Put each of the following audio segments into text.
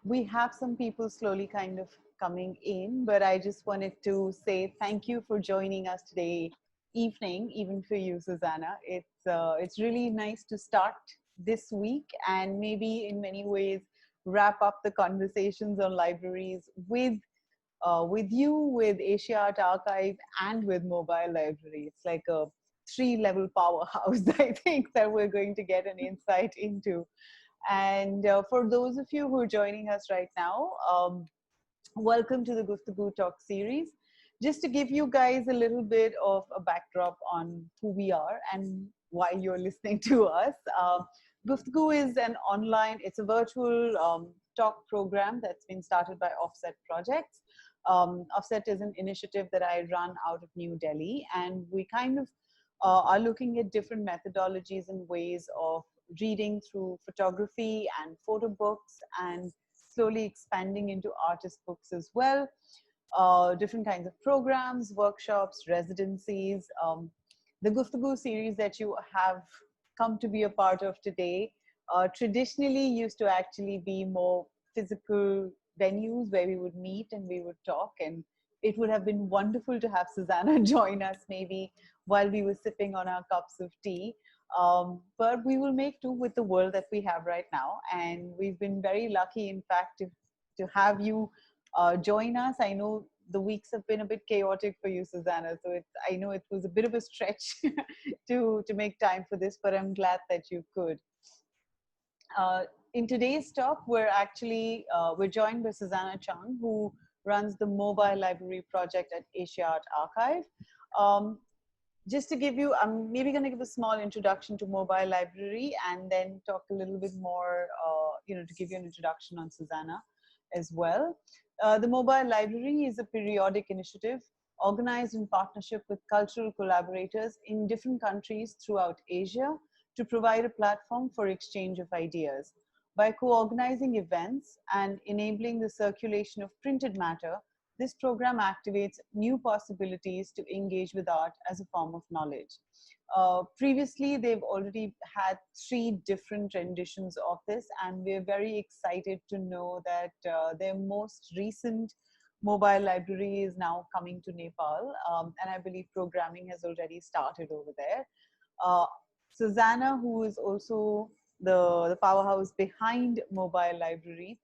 We have some people slowly kind of coming in, but I just wanted to say thank you for joining us today evening, even for you, Susanna. It's really nice to start this week and maybe in many ways wrap up the conversations on libraries with you, with Asia Art Archive, and with Mobile Library. It's like a three-level powerhouse, I think, that we're going to get an insight into. And for those of you who are joining us right now, welcome to the Guftgu Talk series. Just to give you guys a little bit of a backdrop on who we are and why you're listening to us. Guftgu is an online, it's a virtual talk program that's been started by Offset Projects. Offset is an initiative that I run out of New Delhi, and we kind of are looking at different methodologies and ways of reading through photography and photo books and slowly expanding into artist books as well. Different kinds of programs, workshops, residencies. The Guftgu series that you have come to be a part of today traditionally used to actually be more physical venues where we would meet and we would talk, and it would have been wonderful to have Susanna join us maybe while we were sipping on our cups of tea. But we will make do with the world that we have right now. And we've been very lucky, in fact, to have you join us. I know the weeks have been a bit chaotic for you, Susanna. So I know it was a bit of a stretch to make time for this, but I'm glad that you could. In today's talk, we're joined by Susanna Chung, who runs the mobile library project at Asia Art Archive. Just to give you, I'm maybe going to give a small introduction to mobile library and then talk a little bit more, to give you an introduction on Susanna as well. The mobile library is a periodic initiative organized in partnership with cultural collaborators in different countries throughout Asia to provide a platform for exchange of ideas. By co-organizing events and enabling the circulation of printed matter, this program activates new possibilities to engage with art as a form of knowledge. Previously, they've already had 3 different renditions of this, and we're very excited to know that their most recent mobile library is now coming to Nepal, and I believe programming has already started over there. Susanna, who is also the powerhouse behind Mobile Library,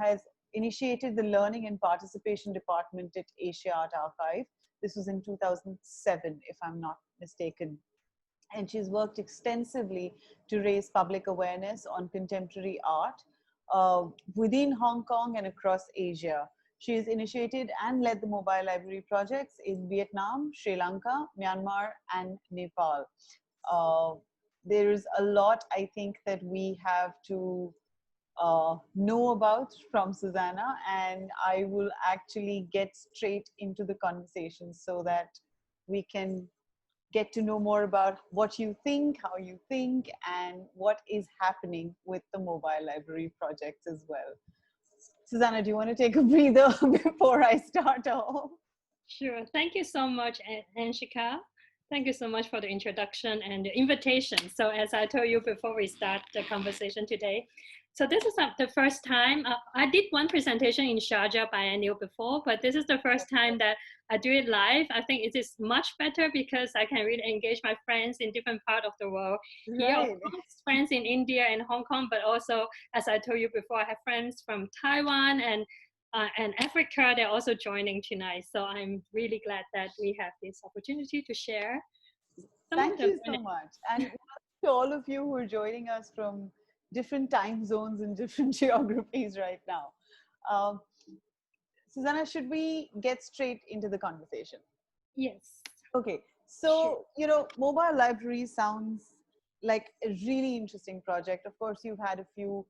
has initiated the Learning and Participation Department at Asia Art Archive. This was in 2007, if I'm not mistaken. And she's worked extensively to raise public awareness on contemporary art within Hong Kong and across Asia. She has initiated and led the mobile library projects in Vietnam, Sri Lanka, Myanmar, and Nepal. There is a lot, I think, that we have to know about from Susanna, and I will actually get straight into the conversation so that we can get to know more about what you think, how you think, and what is happening with the mobile library projects as well. Susanna, do you want to take a breather before I start off? Sure. Thank you so much, Anshika. Thank you so much for the introduction and the invitation. So as I told you before we start the conversation today, so this is the first time, I did one presentation in Sharjah Biennial before, but this is the first time that I do it live. I think it is much better because I can really engage my friends in different parts of the world. Right. Here, of course, friends in India and Hong Kong, but also, as I told you before, I have friends from Taiwan and Africa. They're also joining tonight. So I'm really glad that we have this opportunity to share. Thank you so much. And to all of you who are joining us from different time zones and different geographies right now. Susanna, should we get straight into the conversation? Yes. Okay. So, sure. Mobile library sounds like a really interesting project. Of course, you've had a few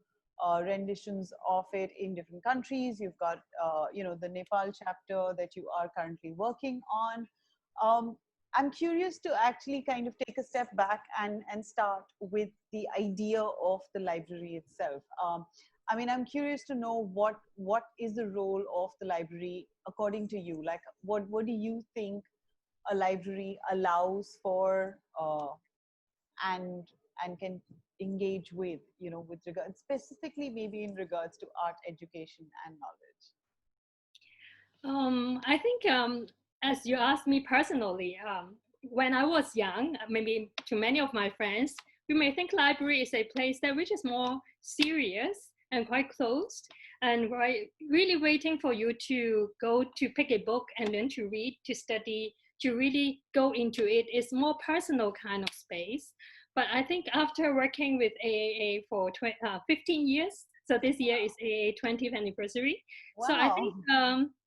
renditions of it in different countries. You've got, the Nepal chapter that you are currently working on. I'm curious to actually kind of take a step back and start with the idea of the library itself. I'm curious to know what is the role of the library according to you? Like, what do you think a library allows for and and can engage with, with regard, specifically maybe in regards to art education and knowledge? I think, as you asked me personally, when I was young, maybe to many of my friends, we may think library is a place that which is more serious and quite closed, and really waiting for you to go to pick a book and then to read, to study, to really go into it. Is more personal kind of space. But I think after working with AAA for 15 years, so this year is AAA 20th anniversary. Wow. So I think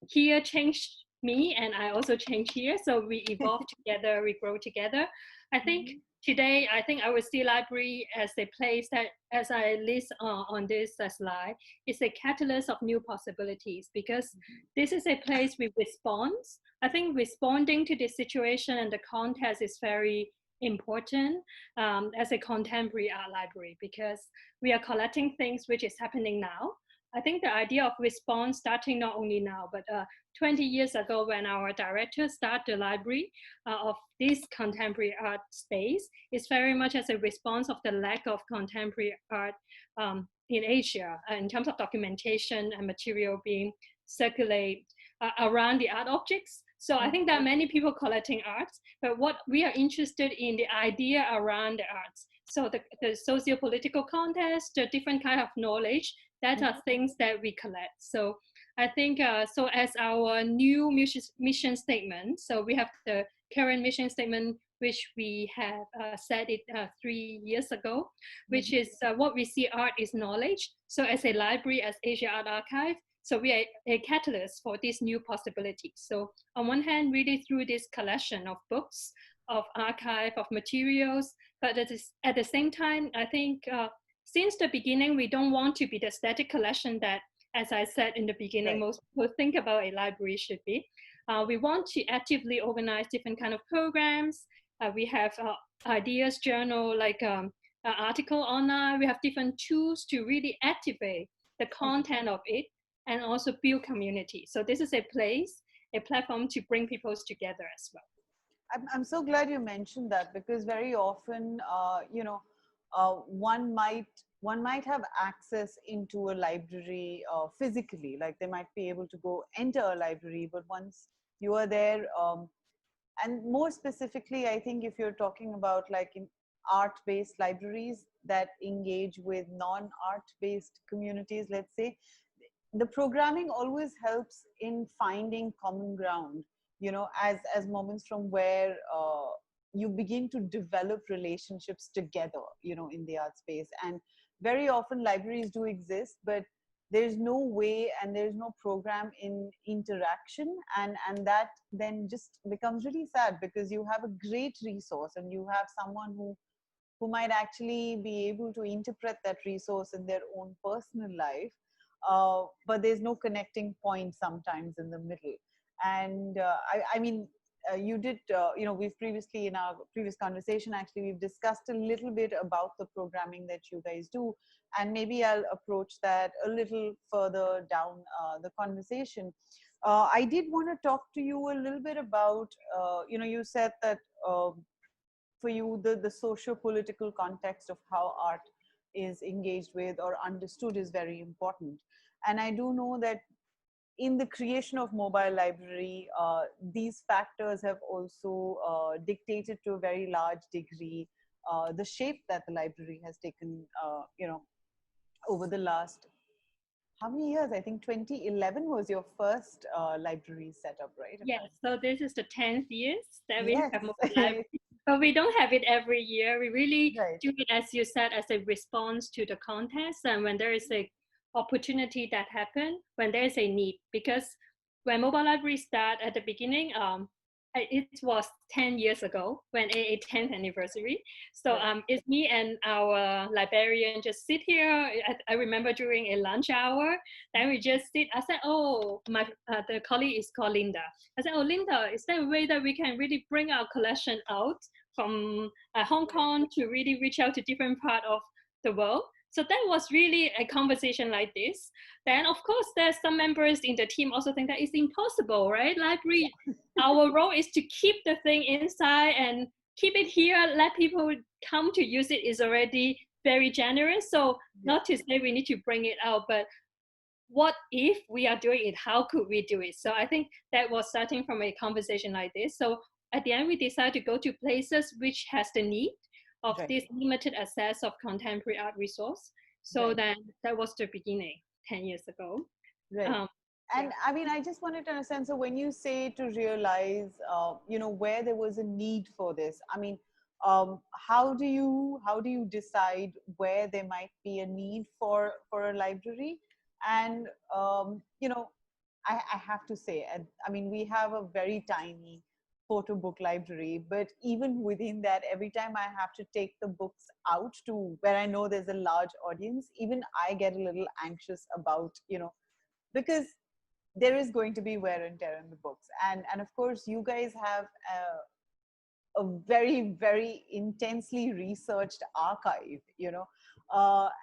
here changed me, and I also changed here. So we evolve together, we grow together. I think today, I think I will see library as a place that, as I list on this slide, is a catalyst of new possibilities, because this is a place we respond. I think responding to the situation and the context is very important as a contemporary art library, because we are collecting things which is happening now. I think the idea of response starting not only now, but 20 years ago when our director started the library of this contemporary art space, is very much as a response of the lack of contemporary art in Asia in terms of documentation and material being circulated around the art objects. So I think there are many people collecting arts, but what we are interested in the idea around the arts. So the socio-political context, the different kind of knowledge, that are things that we collect. So I think, so as our new mission statement, so we have the current mission statement, which we have said it 3 years ago, which is what we see art is knowledge. So as a library, as Asia Art Archive, so we are a catalyst for these new possibilities. So on one hand, really through this collection of books, of archive, of materials, but at the same time, I think since the beginning, we don't want to be the static collection that, as I said in the beginning, most people think about a library should be. We want to actively organize different kind of programs. We have ideas journal, like an article online. We have different tools to really activate the content of it, and also build community. So this is a place, a platform to bring people together as well. I'm so glad you mentioned that, because very often, one might have access into a library physically, like they might be able to go enter a library, but once you are there, and more specifically, I think if you're talking about like in art-based libraries that engage with non-art-based communities, let's say, the programming always helps in finding common ground, as moments from where you begin to develop relationships together, in the art space. And very often libraries do exist, but there's no way and there's no program in interaction, and that then just becomes really sad, because you have a great resource and you have someone who might actually be able to interpret that resource in their own personal life, but there's no connecting point sometimes in the middle. And I mean, you did, we've previously, in our previous conversation, actually, we've discussed a little bit about the programming that you guys do. And maybe I'll approach that a little further down the conversation. I did want to talk to you a little bit about, you said that for you, the socio-political context of how art is engaged with or understood is very important. And I do know that in the creation of mobile library, these factors have also dictated to a very large degree the shape that the library has taken, over the last, how many years? I think 2011 was your first library setup, right? Yes, so this is the 10th years that we Yes. have mobile library. But we don't have it every year. We really do it, as you said, as a response to the context, and when there is a opportunity that happen, when there is a need. Because when mobile library started at the beginning, it was 10 years ago, when a 10th anniversary. So it's me and our librarian just sit here. I remember during a lunch hour, then we just sit. I said, oh, the colleague is called Linda. I said, oh, Linda, is there a way that we can really bring our collection out from Hong Kong to really reach out to different parts of the world? So that was really a conversation like this. Then, of course, there's some members in the team also think that it's impossible, right? Library, our role is to keep the thing inside and keep it here, let people come to use it is already very generous. So not to say we need to bring it out, but what if we are doing it? How could we do it? So I think that was starting from a conversation like this. So at the end, we decided to go to places which has the need of this limited access of contemporary art resource. So then that was the beginning 10 years ago. Right. And I mean, I just wanted to understand, so when you say to realize, you know, where there was a need for this, I mean, how do you decide where there might be a need for a library? And you know, I have to say, I mean, we have a very tiny photo book library, but even within that, every time I have to take the books out to where I know there's a large audience, even I get a little anxious about, you know, because there is going to be wear and tear in the books, and of course you guys have a very, very intensely researched archive, you know,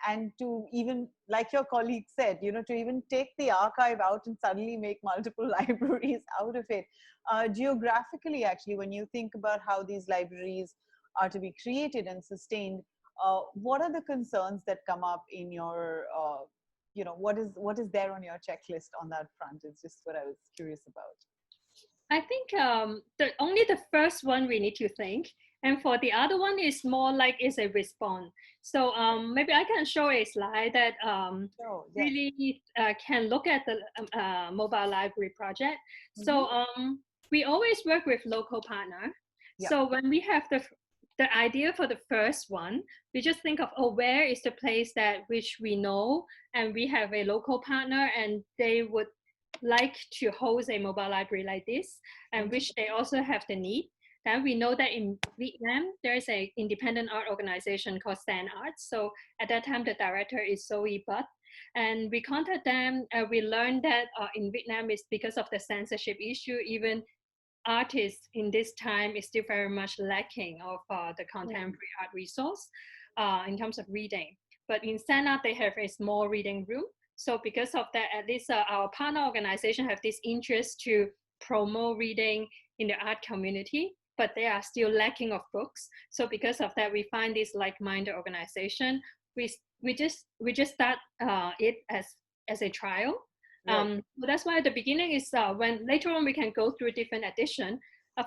and to even, like your colleague said, you know, to even take the archive out and suddenly make multiple libraries out of it, geographically, actually, when you think about how these libraries are to be created and sustained, what are the concerns that come up in your you know, what is there on your checklist on that front is just what I was curious about. I think only the first one we need to think, and for the other one is more like it's a response. So maybe I can show a slide that really can look at the mobile library project. So we always work with local partner. So when we have the idea for the first one, we just think of, oh, where is the place that which we know and we have a local partner and they would like to host a mobile library like this, and which they also have the need. Then we know that in Vietnam, there is an independent art organization called Stand Arts. So at that time, the director is Zoe Butt. And we contact them. We learned that in Vietnam, it's because of the censorship issue, even artists in this time is still very much lacking of the contemporary art resource in terms of reading. But in Stand Art, they have a small reading room. So because of that, at least our partner organization have this interest to promote reading in the art community, but they are still lacking of books. So because of that, we find this like-minded organization. We just start it as a trial. So that's why at the beginning is when later on we can go through different edition.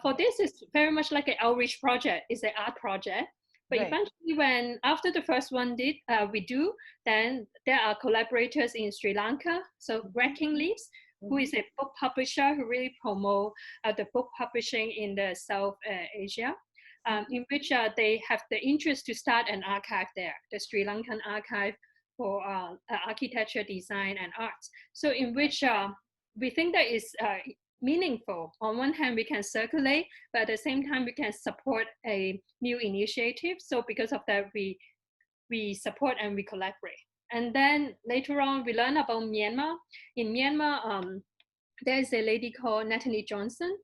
For this, it's very much like an outreach project. It's an art project. But eventually, when after the first one we do, then there are collaborators in Sri Lanka. So Wrecking Leaves, who is a book publisher who really promote the book publishing in the South Asia, in which they have the interest to start an archive there, the Sri Lankan archive for architecture, design, and arts. So in which we think that is meaningful. On one hand, we can circulate, but at the same time, we can support a new initiative. So because of that, we support and we collaborate. And then later on, we learn about Myanmar. In Myanmar, there is a lady called Natalie Johnson,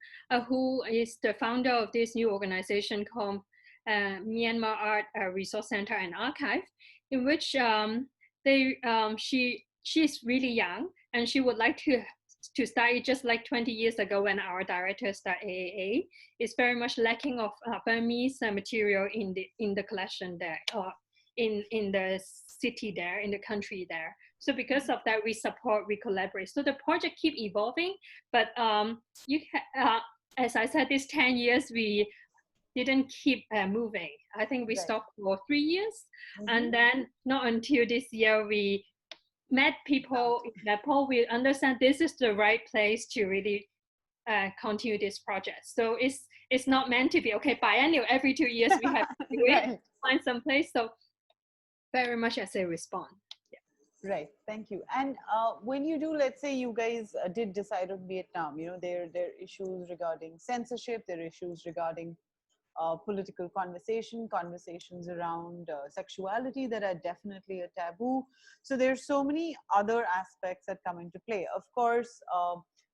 who is the founder of this new organization called Myanmar Art Resource Center and Archive, in which she's really young and she would like to start it just like 20 years ago when our director started AAA. It's very much lacking of Burmese material in the collection there, or in the city there, in the country there. So because of that, we support, we collaborate. So the project keep evolving, but as I said, this 10 years, we didn't keep moving. I think we stopped for 3 years. And then not until this year, we met people in Nepal. We understand this is the right place to really continue this project. So it's not meant to be, okay, biennial, every 2 years we have to do it, find some place. So very much as a response. Right, thank you. And when you do, let's say you guys did decide on Vietnam, you know, there are issues regarding censorship, there are issues regarding political conversations around sexuality that are definitely a taboo. So there's so many other aspects that come into play. Of course,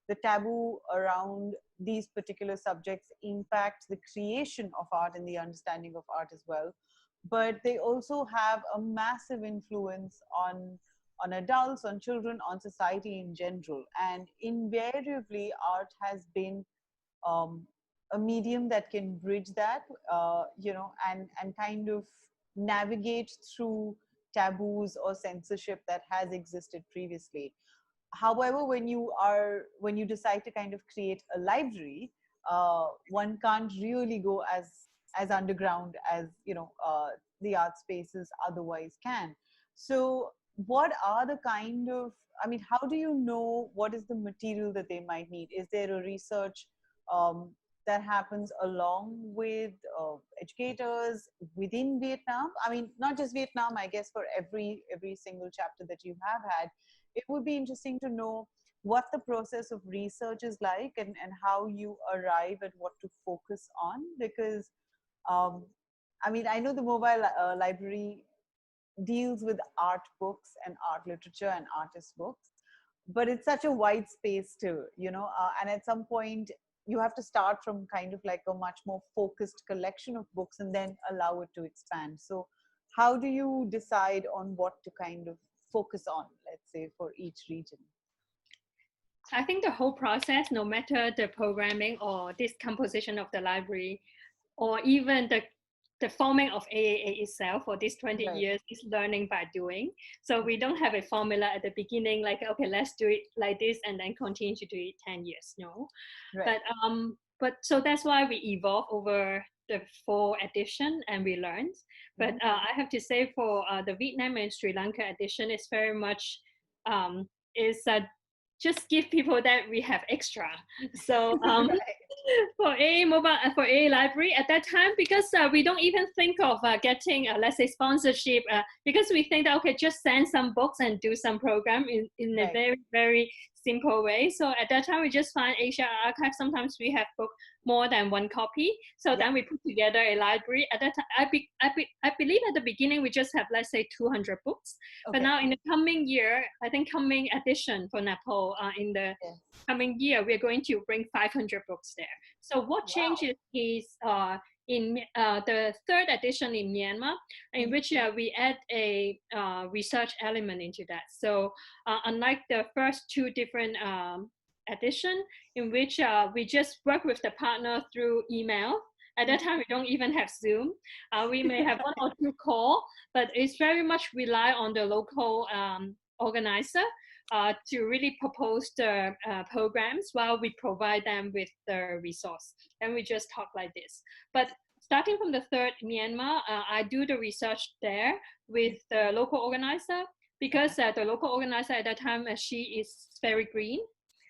the taboo around these particular subjects impact the creation of art and the understanding of art as well. But they also have a massive influence on adults, on children, on society in general. And invariably, art has been a medium that can bridge that, and kind of navigate through taboos or censorship that has existed previously. However, when you decide to kind of create a library, one can't really go as underground as the art spaces otherwise can. So what are the kind of, I mean, how do you know what is the material that they might need? Is there a research um, that happens along with educators within Vietnam? I mean, not just Vietnam, I guess for every single chapter that you have had, it would be interesting to know what the process of research is like, and how you arrive at what to focus on. Because um, I mean, I know the mobile library deals with art books and art literature and artist books, but it's such a wide space too, and at some point you have to start from kind of like a much more focused collection of books and then allow it to expand. So how do you decide on what to kind of focus on, let's say, for each region? I think the whole process, no matter the programming or this composition of the library, or even the forming of AAA itself for these 20 Right. years, is learning by doing. So we don't have a formula at the beginning, like, okay, let's do it like this and then continue to do it 10 years. No. Right. But so that's why we evolve over the 4 edition and we learned. But I have to say, for the Vietnam and Sri Lanka edition, it's very much is just give people that we have extra. So Right. for a mobile, for a library at that time, because we don't even think of getting let's say sponsorship, because we think that, okay, just send some books and do some program in a Right. very, very simple way. So at that time we just find Asia Archive, sometimes we have book more than 1 copy, so then we put together a library. At that time, I believe at the beginning we just have, let's say, 200 books. Okay. But now in the coming year, I think coming edition for Nepal, in the coming year, we're going to bring 500 books there. So what changes is in the 3rd edition in Myanmar, in which we add a research element into that. So unlike the first 2 different edition, in which we just work with the partner through email. At that time, we don't even have Zoom. We may have 1 or 2 call, but it's very much rely on the local organizer to really propose the programs while we provide them with the resource. And we just talk like this. But starting from the 3rd Myanmar, I do the research there with the local organizer, because the local organizer at that time, she is very green,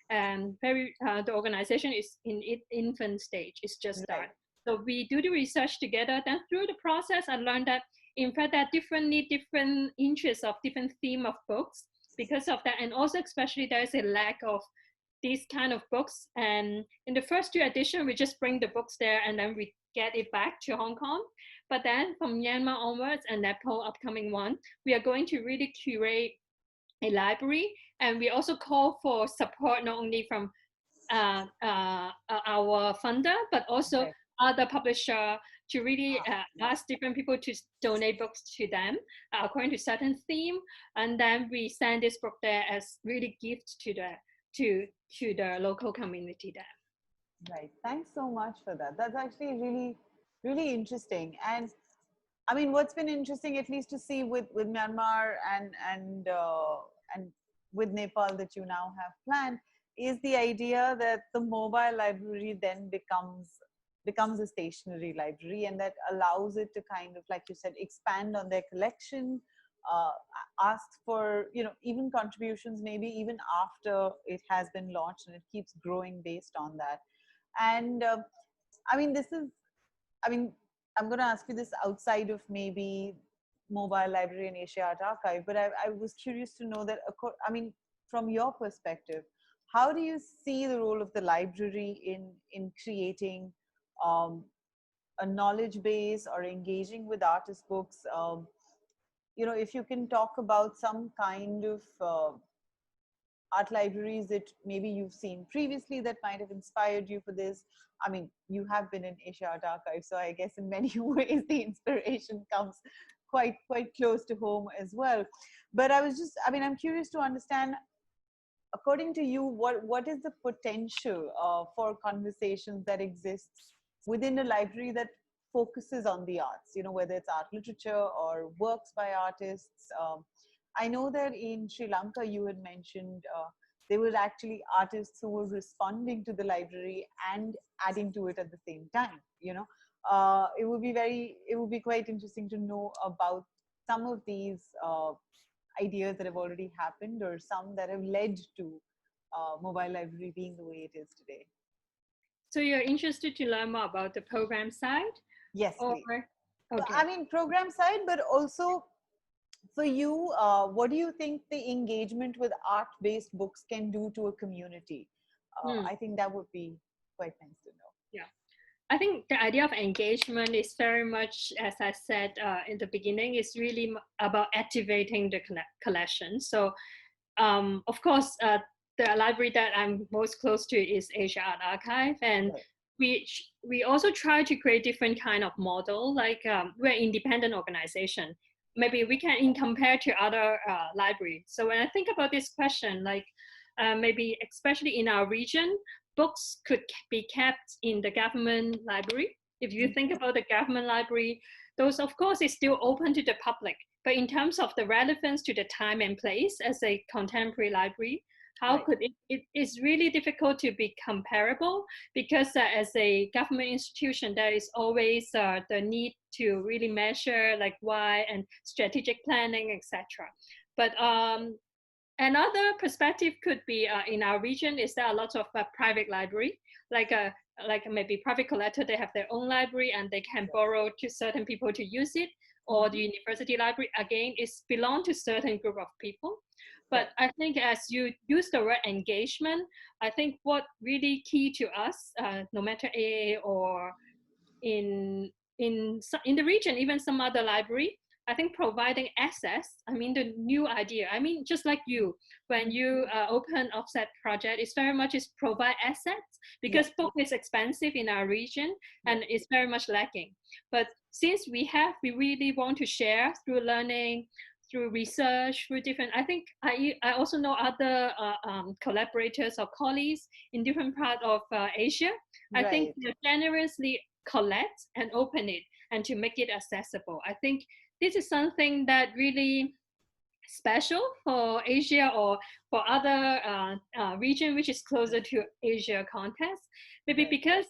and the organization is in its infant stage. It's just started. So we do the research together. Then through the process, I learned that in fact there are different interests of different theme of books because of that, and also especially there is a lack of these kind of books. And in the first 2 editions, we just bring the books there and then we get it back to Hong Kong. But then from Myanmar onwards and Nepal upcoming one, we are going to really curate a library, and we also call for support not only from our funder, but also other publisher, to really ask different people to donate books to them according to certain theme, and then we send this book there as really gift to the local community there. Right. Thanks so much for that. That's actually really, really interesting. And I mean, what's been interesting, at least to see with Myanmar and with Nepal that you now have planned, is the idea that the mobile library then becomes a stationary library, and that allows it to kind of, like you said, expand on their collection, ask for even contributions, maybe even after it has been launched, and it keeps growing based on that. And I mean, I'm going to ask you this outside of maybe mobile library and Asia Art Archive, but I was curious to know that, I mean, from your perspective, how do you see the role of the library in creating a knowledge base or engaging with artist books? If you can talk about some kind of art libraries that maybe you've seen previously that might have inspired you for this. I mean, you have been in Asia Art Archive, so I guess in many ways the inspiration comes quite close to home as well. But I'm curious to understand, according to you, what is the potential for conversations that exists within a library that focuses on the arts, whether it's art literature or works by artists. I know that in Sri Lanka, you had mentioned there were actually artists who were responding to the library and adding to it at the same time. It would be quite interesting to know about some of these ideas that have already happened, or some that have led to mobile library being the way it is today. So you're interested to learn more about the program side? Yes, or please. Okay. I mean, program side, but also for you, what do you think the engagement with art-based books can do to a community? I think that would be quite nice to know. Yeah. I think the idea of engagement is very much, as I said in the beginning, is really about activating the collection. So, of course, the library that I'm most close to is Asia Art Archive, and we also try to create different kind of model. Like we're an independent organization. Maybe we can compare to other libraries. So when I think about this question, like maybe especially in our region, books could be kept in the government library. If you think about the government library, those of course is still open to the public. But in terms of the relevance to the time and place as a contemporary library, how could it is really difficult to be comparable, because as a government institution, there is always the need to really measure like why and strategic planning, etc. But another perspective could be in our region is there are lots of private library, like maybe private collector, they have their own library and they can borrow to certain people to use it, or the university library again is belong to certain group of people. But I think as you use the word engagement, I think what really key to us, no matter AA or in the region, even some other library, I think providing access, I mean, the new idea, I mean, just like you, when you open offset project, it's very much is provide assets, because book is expensive in our region and it's very much lacking. But since we really want to share through learning, through research, through different, I think I also know other collaborators or colleagues in different parts of Asia. I think they generously collect and open it and to make it accessible. I think this is something that really special for Asia or for other region which is closer to Asia context. Maybe because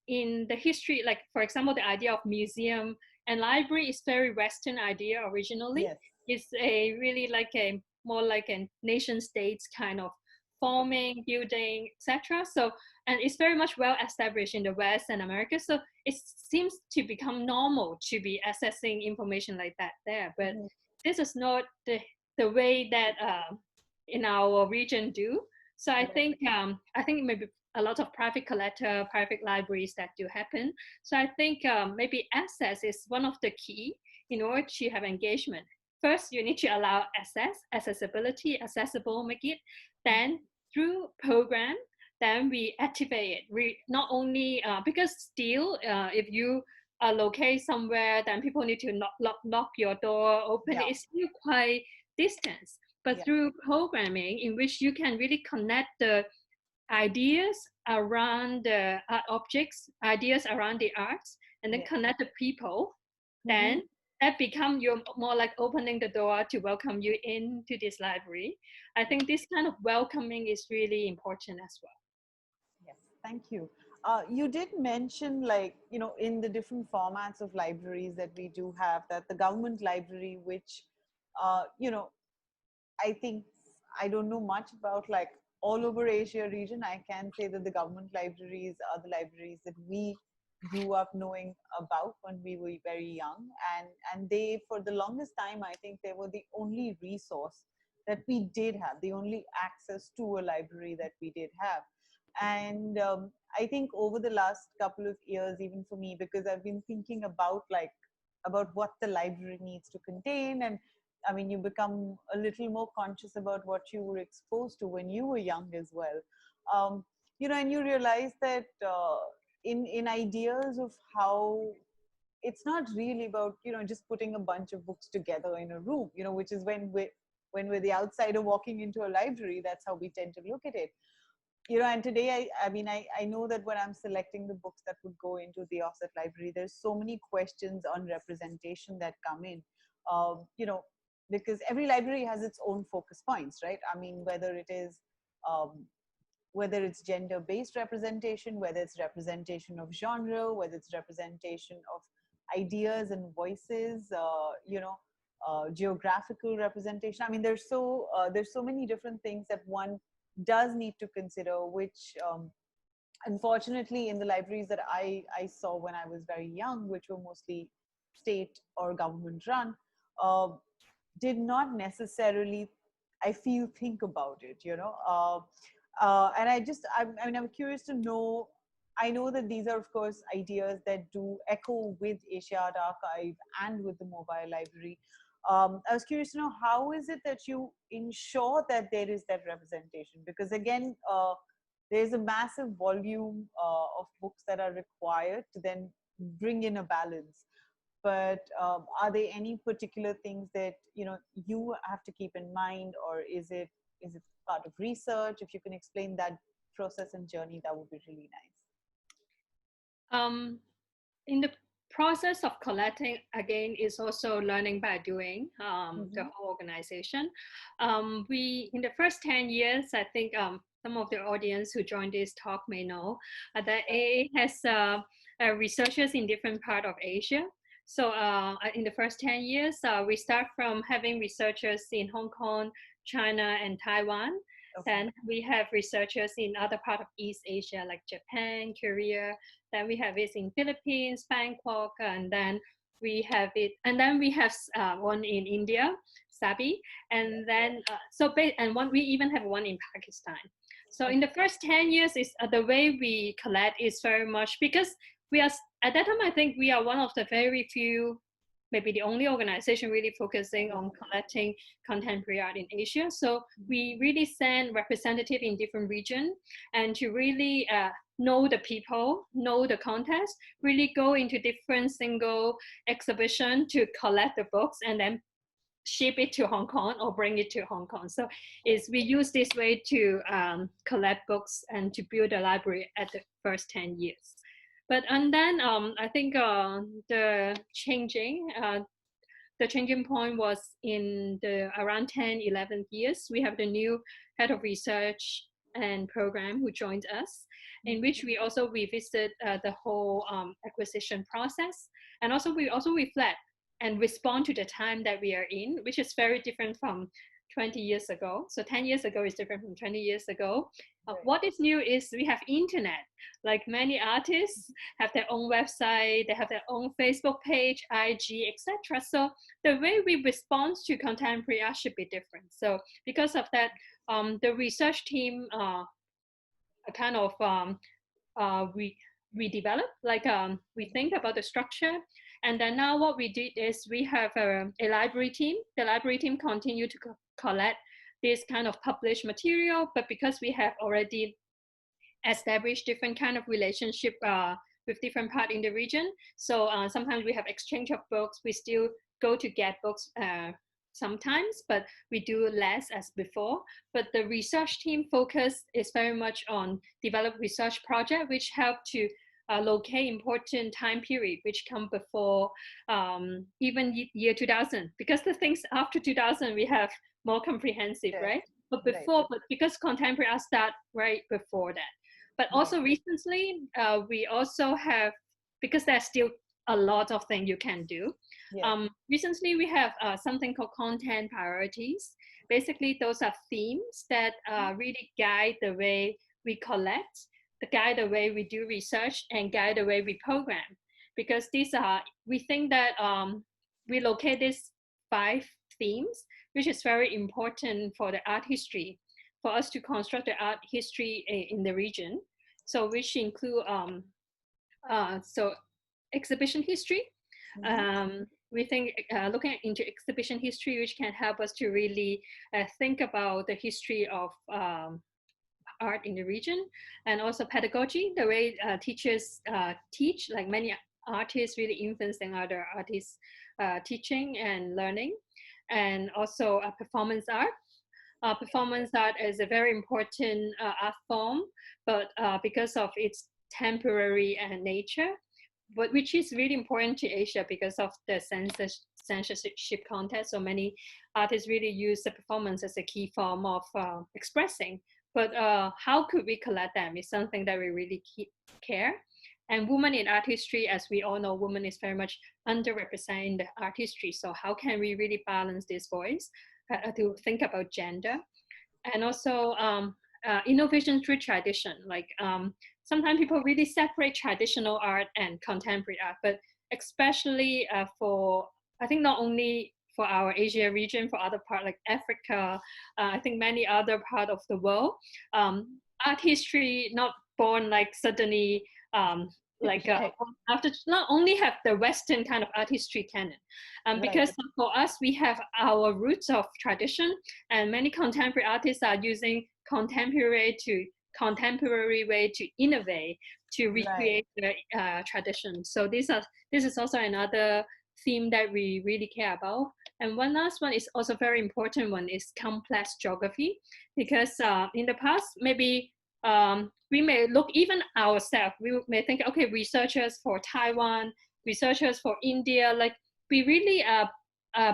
in the history, like for example, the idea of museum and library is very Western idea originally. It's a really like a more like a nation states kind of forming, building, etc. So, and it's very much well established in the West and America. So it seems to become normal to be accessing information like that there. But this is not the way that in our region do. So I think maybe a lot of private collector, private libraries that do happen. So I think maybe access is one of the key in order to have engagement. First, you need to allow accessibility, accessible, make it. Then through program, then we activate it. We not only, because still, if you locate somewhere, then people need to knock your door, open it. It's still quite distance. But through programming in which you can really connect the ideas around the art objects, ideas around the arts, and then connect the people, then that become you're more like opening the door to welcome you into this library. I think this kind of welcoming is really important as well. Yes, thank you. You did mention, like, in the different formats of libraries that we do have, that the government library, which, I think I don't know much about like all over Asia region. I can say that the government libraries are the libraries that we grew up knowing about when we were very young, and they, for the longest time, I think they were the only resource that we did have, the only access to a library that we did have. And I think over the last couple of years, even for me, because I've been thinking about what the library needs to contain, and I mean, you become a little more conscious about what you were exposed to when you were young as well. And you realize that in ideas of how it's not really about, just putting a bunch of books together in a room, which is when we're the outsider walking into a library, that's how we tend to look at it. and today, I mean, I know that when I'm selecting the books that would go into the offset library, there's so many questions on representation that come in, because every library has its own focus points, right? I mean, um, whether it's gender-based representation, whether it's representation of genre, whether it's representation of ideas and voices, geographical representation. I mean, there's so many different things that one does need to consider, which unfortunately in the libraries that I saw when I was very young, which were mostly state or government run, uh, did not necessarily, I feel, think about it, and I mean, I'm curious to know. I know that these are, of course, ideas that do echo with Asia Art Archive and with the mobile library. I was curious to know, how is it that you ensure that there is that representation? Because again, there's a massive volume of books that are required to then bring in a balance. But are there any particular things that you have to keep in mind, or is it part of research? If you can explain that process and journey, that would be really nice. In the process of collecting, again, is also learning by doing, the whole organization. We, in the first 10 years, I think some of the audience who joined this talk may know that AA has researchers in different parts of Asia. So in the first 10 years, we start from having researchers in Hong Kong, China, and Taiwan. Okay. Then we have researchers in other parts of East Asia, like Japan, Korea. Then we have it in Philippines, Bangkok, and then we have it, and then we have one in India, Sabi, and then we even have one in Pakistan. So in the first 10 years, is the way we collect is very much because we are at that time. I think we are one of the very few, maybe the only organization really focusing on collecting contemporary art in Asia. So we really send representatives in different regions, and to really know the people, know the context, really go into different single exhibition to collect the books and then ship it to Hong Kong or bring it to Hong Kong. So we use this way to collect books and to build a library at the first 10 years. And then I think the changing point was in the around 10, 11 years. We have the new head of research and program who joined us, in which we also revisited the whole acquisition process. And also we also reflect and respond to the time that we are in, which is very different from 20 years ago. So 10 years ago is different from 20 years ago. What is new is we have internet. Like many artists have their own website, they have their own Facebook page, IG, etc. So the way we respond to contemporary art should be different. So because of that, the research team kind of we develop, like we think about the structure. And then now what we did is we have a library team. The library team continue to collect this kind of published material, but because we have already established different kind of relationship with different part in the region, so sometimes we have exchange of books. We still go to get books sometimes, but we do less as before. But the research team focus is very much on develop research project, which help to locate important time period which come before even year 2000, because the things after 2000 we have more comprehensive, right? But before, but because contemporary art start right before that. But also recently we also have, because there's still a lot of things you can do. Recently we have something called content priorities. Basically those are themes that really guide the way we collect, guide the way we do research, and guide the way we program. Because these are, we think that we locate these 5 themes, which is very important for the art history, for us to construct the art history in the region. So which include so exhibition history. We think looking into exhibition history, which can help us to really think about the history of art in the region, and also pedagogy, the way teachers teach, like many artists really influencing other artists teaching and learning, and also performance art. performance art is a very important art form, but because of its temporary nature, but which is really important to Asia because of the censorship context. So many artists really use the performance as a key form of expressing. But how could we collect them is something that we really care. And women in art history, as we all know, women is very much underrepresented in the art history. So how can we really balance this voice to think about gender? And also innovation through tradition. Like sometimes people really separate traditional art and contemporary art, but especially for, I think not only for our Asia region, for other part like Africa, I think many other part of the world, art history not born like suddenly after not only have the Western kind of art history canon, because for us we have our roots of tradition, and many contemporary artists are using contemporary way to innovate, to recreate the tradition. So this is also another theme that we really care about. And one last one is also very important one is complex geography, because in the past maybe we may look even ourselves, we may think, okay, researchers for Taiwan, researchers for India, like we really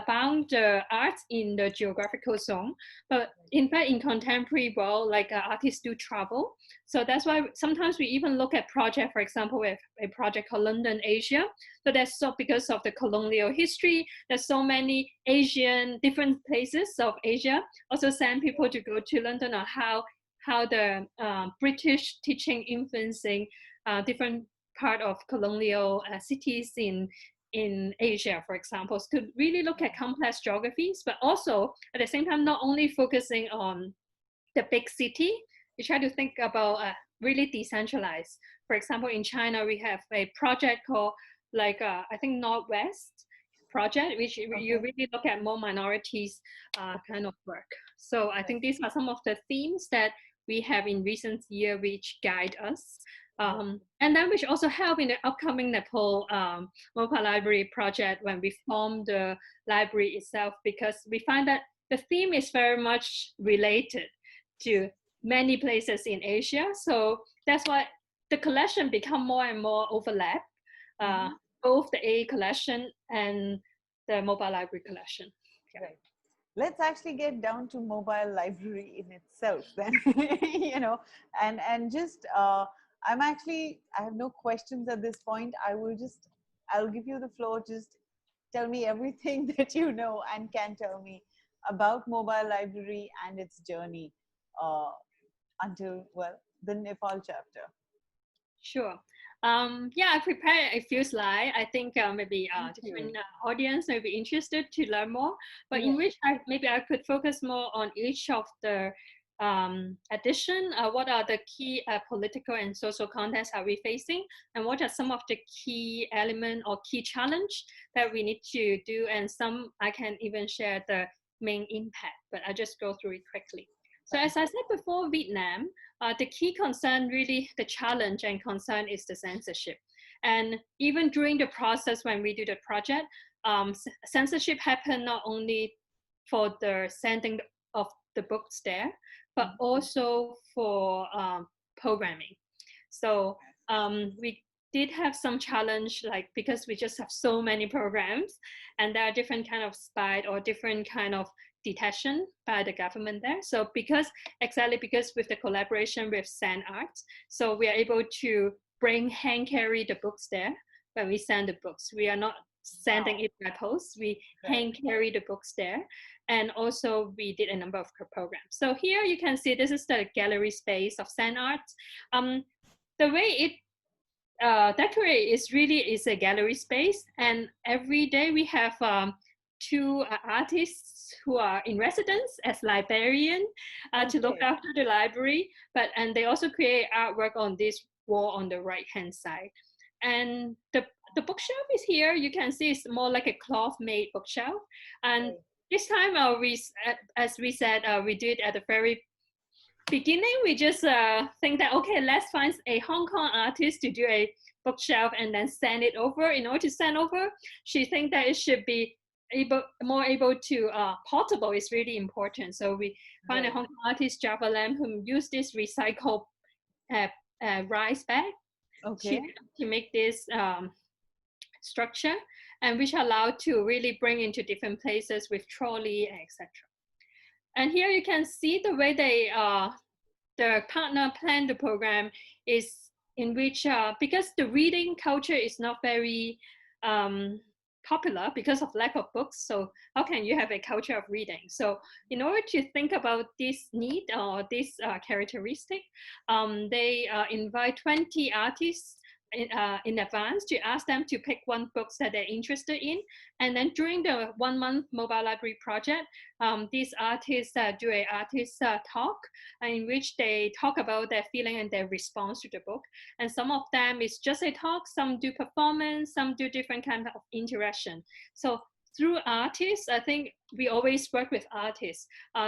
bound the arts in the geographical zone. But in fact, in contemporary world, like artists do travel. So that's why sometimes we even look at project, for example, we have a project called London, Asia. So that's so because of the colonial history, there's so many Asian, different places of Asia also send people to go to London, or how the British teaching influencing different part of colonial cities in Asia, for example, to really look at complex geographies, but also at the same time, not only focusing on the big city, we try to think about really decentralized. For example, in China, we have a project called like, I think Northwest project, which you really look at more minorities kind of work. So I think these are some of the themes that we have in recent year which guide us. And then which also help in the upcoming Nepal mobile library project when we form the library itself, because we find that the theme is very much related to many places in Asia. So that's why the collection become more and more overlap, both the A collection and the mobile library collection. Right. Let's actually get down to mobile library in itself then, and just, I have no questions at this point. I'll give you the floor. Just tell me everything that you know and can tell me about mobile library and its journey until, well, the Nepal chapter. Sure. Yeah, I prepared a few slides. I think maybe different audience may be interested to learn more, but in which maybe I could focus more on each of the edition. What are the key political and social contexts are we facing, and what are some of the key element or key challenge that we need to do, and some I can even share the main impact, but I'll just go through it quickly. So as I said before, Vietnam, the key concern, really the challenge and concern is the censorship. And even during the process when we do the project, censorship happened not only for the sending of the books there, but also for programming. So we did have some challenge, like because we just have so many programs and there are different kind of spy or different kind of detection by the government there. So because with the collaboration with Sand Arts, so we are able to hand carry the books there when we send the books. We are not sending it by post, we hand carry the books there. And also we did a number of programs. So here you can see this is the gallery space of Sand Arts. The way it decorate is a gallery space, and every day we have two artists who are in residence as librarian to look after the library, and they also create artwork on this wall on the right hand side. And the bookshelf is here. You can see it's more like a cloth made bookshelf. And this time, as we said, we did at the very beginning. We just think that, okay, let's find a Hong Kong artist to do a bookshelf and then send it over. In order to send over, she think that it should be more able to portable is really important. So we find a Right. Hong Kong artist, Java Lam, who used this recycled rice bag to, Okay. to make this structure, and which allowed to really bring into different places with trolley, etc. And here you can see the way they the partner planned the program is in which because the reading culture is not very popular because of lack of books. So how can you have a culture of reading? So in order to think about this need or this characteristic, they invite 20 artists in advance to ask them to pick one book that they're interested in. And then during the 1 month mobile library project, these artists do a artist talk in which they talk about their feeling and their response to the book. And some of them is just a talk, some do performance, some do different kind of interaction. So through artists, I think we always work with artists.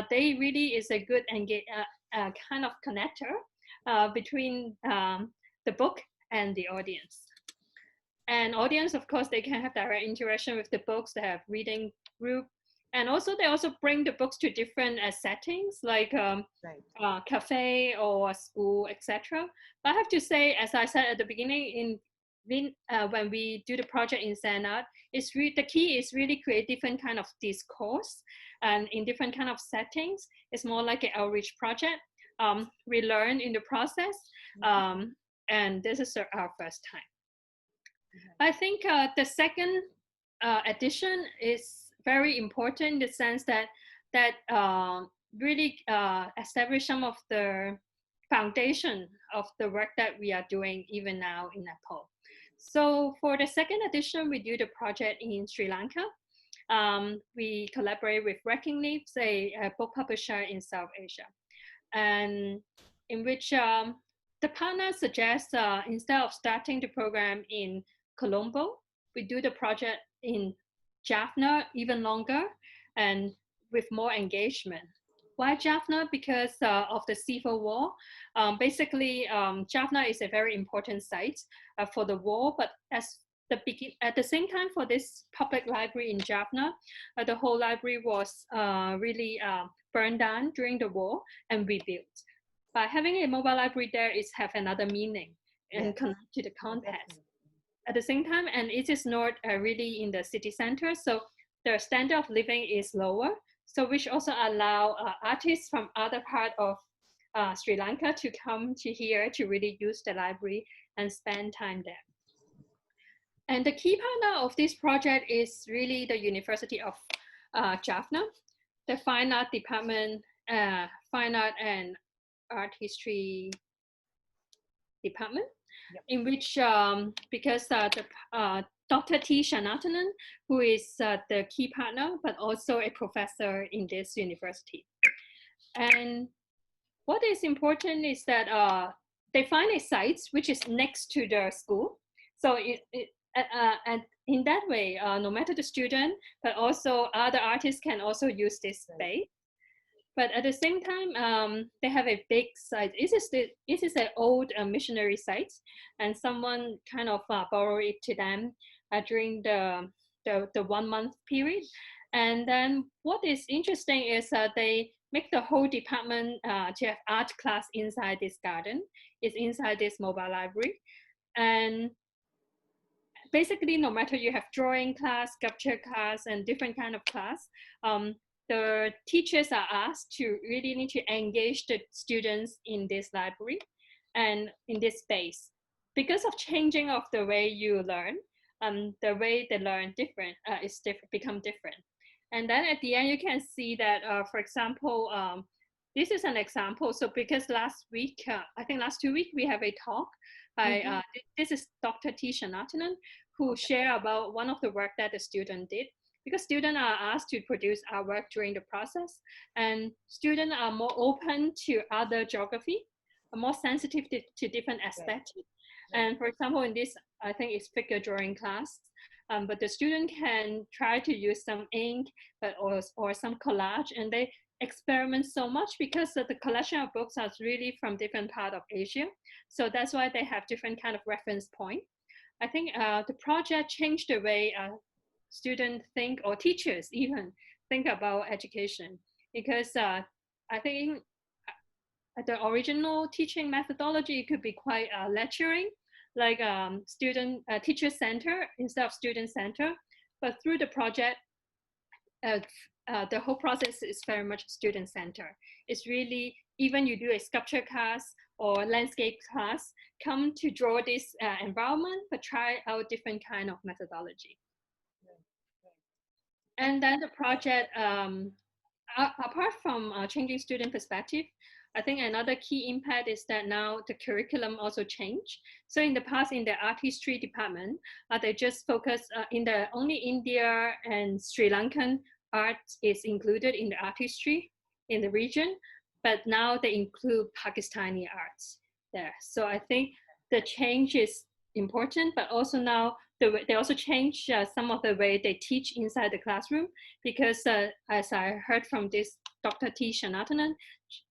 They really is a good kind of connector between the book and the audience. And audience, of course, they can have direct interaction with the books. They have reading group, and also they also bring the books to different settings like Right. cafe or school, etc. But I have to say, as I said at the beginning, when we do the project in Senate, the key is really create different kind of discourse and in different kind of settings. It's more like an outreach project. We learn in the process, and this is our first time. I think the second edition is very important in the sense that really establish some of the foundation of the work that we are doing even now in Nepal. So for the second edition, we do the project in Sri Lanka. We collaborate with Wrecking Leaves, a book publisher in South Asia, and in which the partner suggests instead of starting the program in Colombo, we do the project in Jaffna even longer and with more engagement. Why Jaffna? Because of the civil war. Basically, Jaffna is a very important site for the war, but at the same time for this public library in Jaffna, the whole library was really burned down during the war and rebuilt. By having a mobile library there is have another meaning and connect to the context. At the same time, and it is not really in the city center, so the standard of living is lower, so which also allow artists from other part of Sri Lanka to come to here to really use the library and spend time there. And the key partner of this project is really the University of Jaffna, the Fine Art Department, Fine Art and Art History Department, in which, because Dr. T. Shanatanan, who is the key partner, but also a professor in this university. And what is important is that they find a site which is next to the school. So and in that way, no matter the student, but also other artists can also use this space. But at the same time, they have a big site. It is an old missionary site, and someone kind of borrowed it to them during the 1 month period. And then what is interesting is they make the whole department to have art class inside this garden. It's inside this mobile library. And basically, no matter you have drawing class, sculpture class, and different kind of class, the teachers are asked to really need to engage the students in this library and in this space. Because of changing of the way you learn, the way they learn become different. And then at the end, you can see that, for example, this is an example. So because last week, I think last 2 weeks, we have a talk by, this is Dr. T. Shanatanan, who share about one of the work that the student did. Because students are asked to produce artwork during the process, and students are more open to other geography, more sensitive to different aesthetics. And for example, in this, I think it's figure drawing class, but the student can try to use some ink, or some collage, and they experiment so much because the collection of books are really from different parts of Asia. So that's why they have different kind of reference point. I think the project changed the way students think, or teachers even think about education, because I think the original teaching methodology could be quite lecturing, like teacher center instead of student center. But through the project, the whole process is very much student center. It's really, even you do a sculpture class or landscape class, come to draw this environment, but try out different kind of methodology. And then the project, apart from changing student perspective, I think another key impact is that now the curriculum also changed. So in the past, in the art history department, they just focus in the only India and Sri Lankan art is included in the art history in the region, but now they include Pakistani arts there. So I think the change is important, but also now they also change some of the way they teach inside the classroom, because as I heard from this Dr. T. Shanatanan,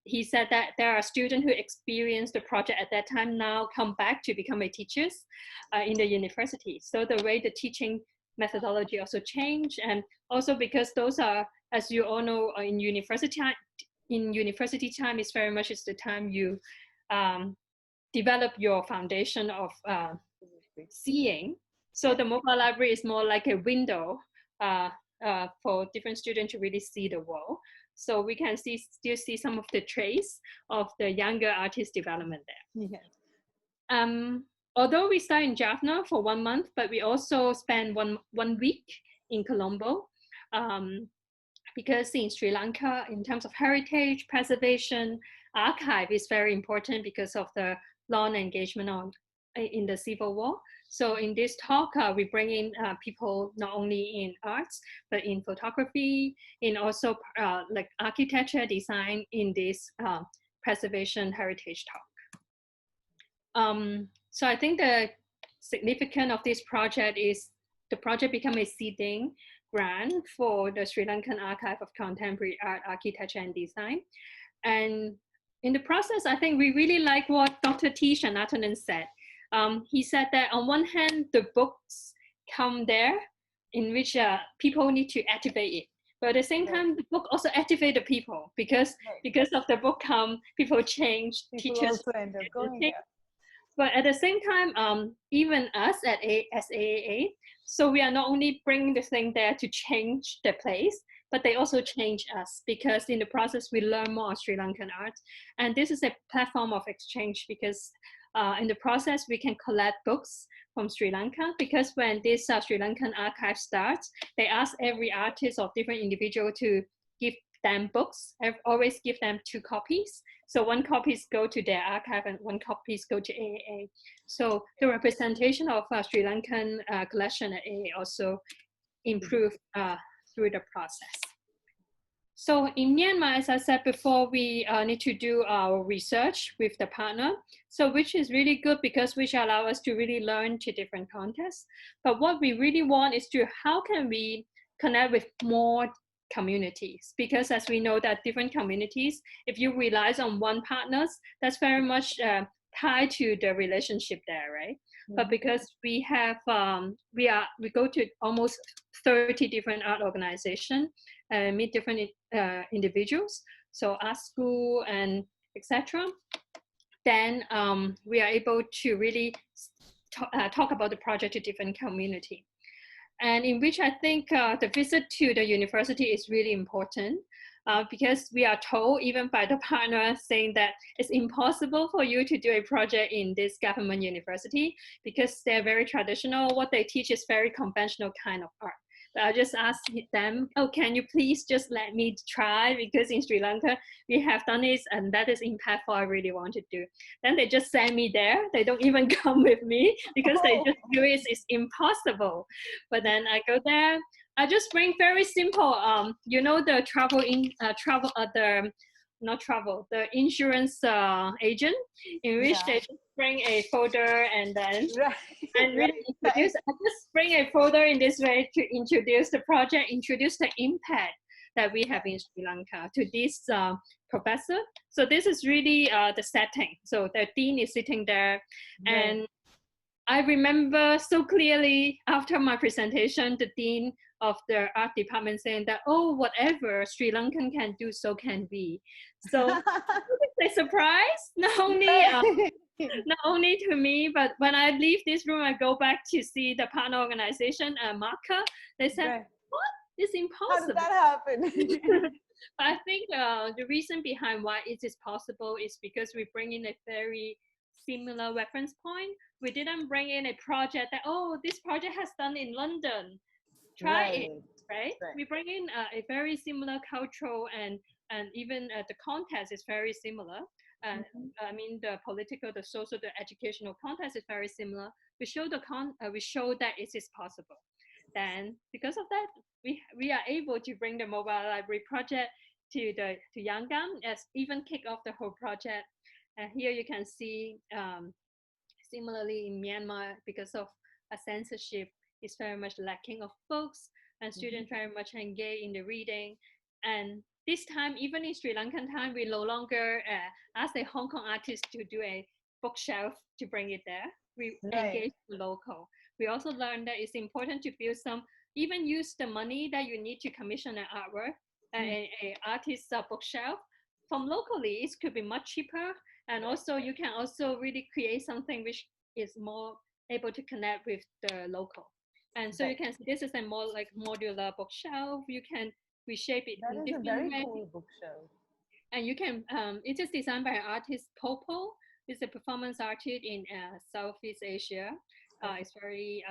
he said that there are students who experienced the project at that time now come back to become a teachers in the university. So the way the teaching methodology also changed, and also because those are, as you all know, in university time is very much is the time you develop your foundation of seeing. So the mobile library is more like a window for different students to really see the world. So we can still see some of the trace of the younger artist development there. Yeah. Although we start in Jaffna for 1 month, but we also spend one week in Colombo, because in Sri Lanka, in terms of heritage preservation, archive is very important because of the long engagement in the Civil War. So in this talk, we bring in people not only in arts, but in photography, in also like architecture design in this preservation heritage talk. So I think the significance of this project is the project become a seeding grant for the Sri Lankan Archive of Contemporary Art, Architecture and Design. And in the process, I think we really like what Dr. T. Shanatanan said. He said that on one hand, the books come there in which people need to activate it. But at the same time, the book also activate the people, because of the book people change, people teachers also end up going there. But at the same time, even us at SAAA, so we are not only bringing the thing there to change the place, but they also change us, because in the process we learn more Sri Lankan art. And this is a platform of exchange, because in the process we can collect books from Sri Lanka, because when this Sri Lankan archive starts, they ask every artist or different individual to give them books. I always give them 2 copies. So 1 copies go to their archive and 1 copies go to AAA. So the representation of Sri Lankan collection at AAA also improved through the process. So in Myanmar, as I said before, we need to do our research with the partner. So which is really good, because which allow us to really learn to different contexts. But what we really want is to, how can we connect with more communities? Because as we know that different communities, if you rely on one partners, that's very much tied to the relationship there, right? But because we have, we go to almost 30 different art organizations, meet different individuals, so art school and etc. Then we are able to really talk about the project to different community. And in which I think the visit to the university is really important, because we are told even by the partner saying that it's impossible for you to do a project in this government university, because they're very traditional. What they teach is very conventional kind of art. But I just asked them, oh, can you please just let me try? Because in Sri Lanka, we have done this, and that is impactful. I really want to do. Then they just send me there. They don't even come with me, because they just do it. It's impossible. But then I go there. I just bring very simple, you know, the the insurance agent, in which they just bring a folder and then and really introduce. I just bring a folder in this way to introduce the project, introduce the impact that we have in Sri Lanka to this professor. So this is really the setting. So the dean is sitting there, and I remember so clearly after my presentation, the dean of the art department saying that, oh, whatever Sri Lankan can do, so can we. So it's a surprise, not only to me, but when I leave this room, I go back to see the partner organization, Marka. They said, Right. what? It's impossible. How did that happen? I think the reason behind why it is possible is because we bring in a very similar reference point. We didn't bring in a project that, oh, this project has done in London. Try it, right? We bring in a very similar cultural and even the context is very similar. I mean, the political, the social, the educational context is very similar. We show that it is possible. Then, because of that, we are able to bring the mobile library project to Yangon, as even kick off the whole project. And here you can see, similarly in Myanmar, because of a censorship, is very much lacking of books, and students very much engage in the reading. And this time, even in Sri Lankan time, we no longer ask the Hong Kong artist to do a bookshelf to bring it there. We engage the local. We also learned that it's important to build some, even use the money that you need to commission an artwork, an artist's bookshelf from locally. It could be much cheaper, and also you can also really create something which is more able to connect with the local. And so you can see this is a more like modular bookshelf. You can reshape it in different ways. That is a very cool bookshelf. And you can, it is designed by an artist, Popo. It's a performance artist in Southeast Asia. It's very,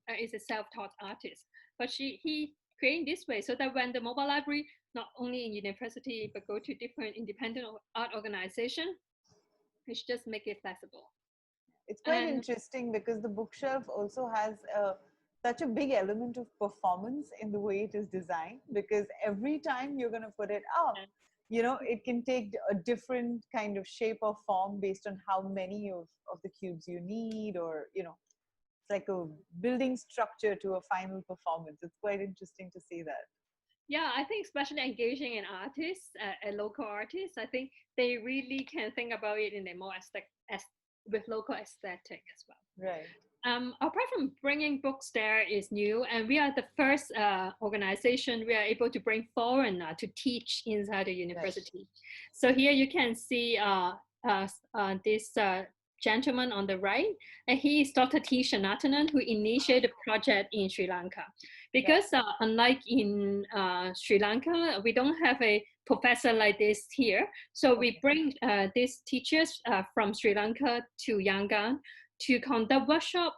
it's a self-taught artist. But he created this way so that when the mobile library, not only in university, but go to different independent art organization, it's just make it flexible. It's quite interesting because the bookshelf also has such a big element of performance in the way it is designed, because every time you're going to put it up, you know, it can take a different kind of shape or form based on how many of the cubes you need, or, you know, it's like a building structure to a final performance. It's quite interesting to see that. Yeah, I think especially engaging in artists, local artists, I think they really can think about it in a more with local aesthetic as well. Right. Apart from bringing books there is new, and we are the first organization we are able to bring foreigner to teach inside the university. Right. So here you can see this gentleman on the right, and he is Dr. T. Shanatanan, who initiated the project in Sri Lanka. Because unlike in Sri Lanka, we don't have a professor like this here. So we bring these teachers from Sri Lanka to Yangon to conduct workshop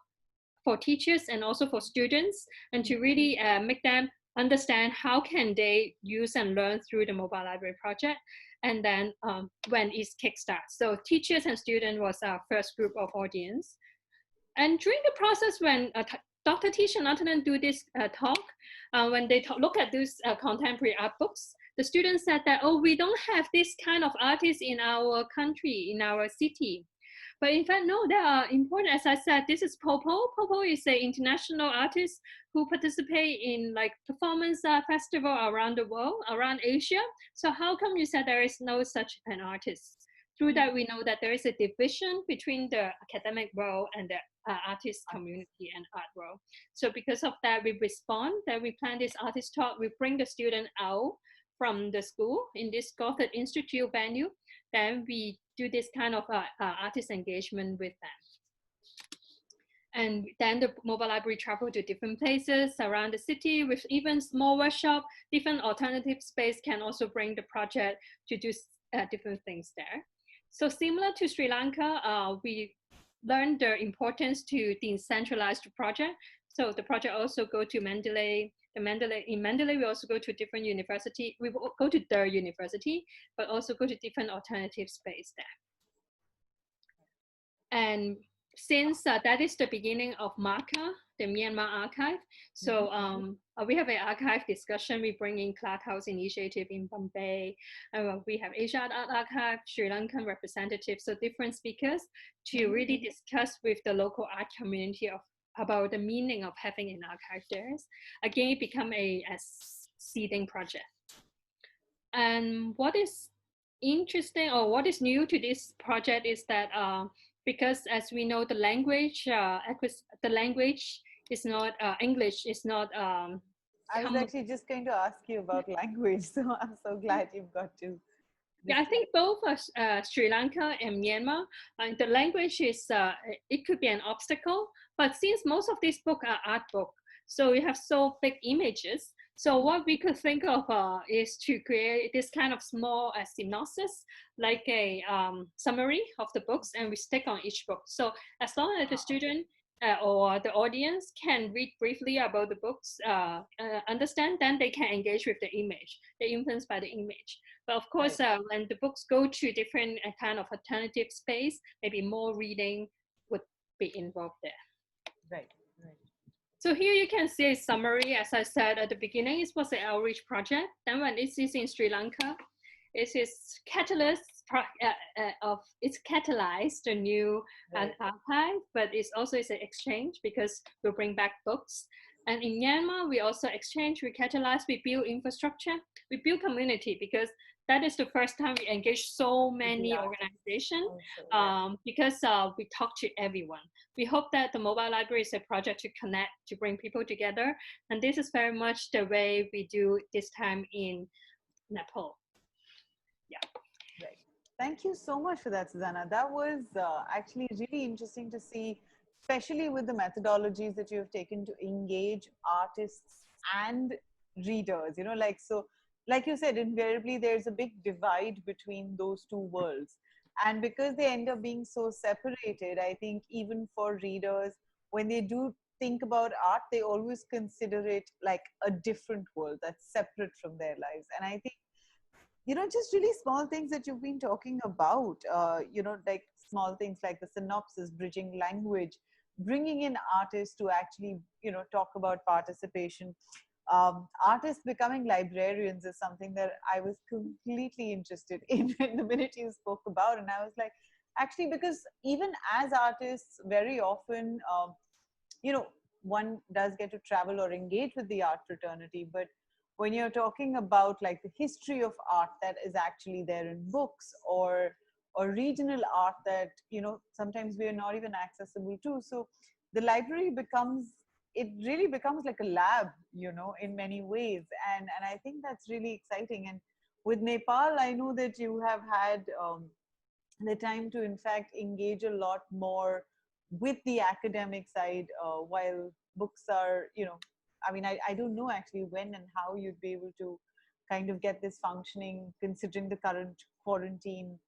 for teachers and also for students, and to really make them understand how can they use and learn through the mobile library project. And then when it kickstarts. So teachers and students was our first group of audience. And during the process when Dr. T. Shanatanan do this talk, when they look at these contemporary art books, the students said that, oh, we don't have this kind of artists in our country, in our city. But in fact, no, they are important. As I said, this is Popo. Popo is an international artist who participate in like performance festival around the world, around Asia. So how come you said there is no such an artist? Through that, we know that there is a division between the academic world and the artist community and art world. So because of that, we respond, that we plan this artist talk, we bring the student out from the school in this Gothic Institute venue, then we do this kind of artist engagement with them. And then the mobile library travel to different places around the city with even small workshop, different alternative space can also bring the project to do different things there. So similar to Sri Lanka, we learned the importance to decentralize the project. So the project also go to Mandalay. In Mandalay, we also go to different university. We will go to their university, but also go to different alternative space there. And since that is the beginning of MARCA, the Myanmar archive, so we have an archive discussion. We bring in Clubhouse Initiative in Bombay. We have Asia Art Archive, Sri Lankan representatives, so different speakers to really discuss with the local art community about the meaning of having an archive there. Again, it become a seeding project. And what is interesting or what is new to this project is that because as we know, the language is not English is not I was come. actually just going to ask you about language, so I'm so glad you've got to Yeah, I discuss. think both Sri Lanka and Myanmar, the language is, it could be an obstacle, but since most of these books are art book, so we have so big images. So what we could think of is to create this kind of small synopsis, like a summary of the books, and we stick on each book. So as long as the student or the audience can read briefly about the books, understand, then they can engage with the image. They're influenced by the image. But of course, Right, when the books go to different kind of alternative space, maybe more reading would be involved there. right, right. So here you can see a summary. As I said at the beginning, it was an outreach project. Then when it is in Sri Lanka, it is it's catalyzed a new Right. archive, but it's also is an exchange because we bring back books. And in Myanmar, we also exchange, we catalyze, we build infrastructure, we build community, because that is the first time we engage so With the many artists organizations, also, yeah. because we talk to everyone. We hope that the mobile library is a project to connect, to bring people together. And this is very much the way we do this time in Nepal. Yeah. Right. Thank you so much for that, Susanna. That was actually really interesting to see, especially with the methodologies that you have taken to engage artists and readers. You know, like, so, like you said, invariably there's a big divide between those two worlds. And because they end up being so separated, I think even for readers, when they do think about art, they always consider it like a different world that's separate from their lives. And I think, you know, just really small things that you've been talking about, you know, like small things like the synopsis, bridging language, bringing in artists to actually, you know, talk about participation. Artists becoming librarians is something that I was completely interested in the minute you spoke about. And I was like, actually, because even as artists, very often, you know, one does get to travel or engage with the art fraternity, but when you're talking about like the history of art that is actually there in books, or regional art that, you know, sometimes we are not even accessible to, so the library becomes, it really becomes like a lab, you know, in many ways. And I think that's really exciting. And with Nepal, I know that you have had the time to in fact engage a lot more with the academic side, while books are, you know, I mean, I don't know actually when and how you'd be able to kind of get this functioning, considering the current quarantine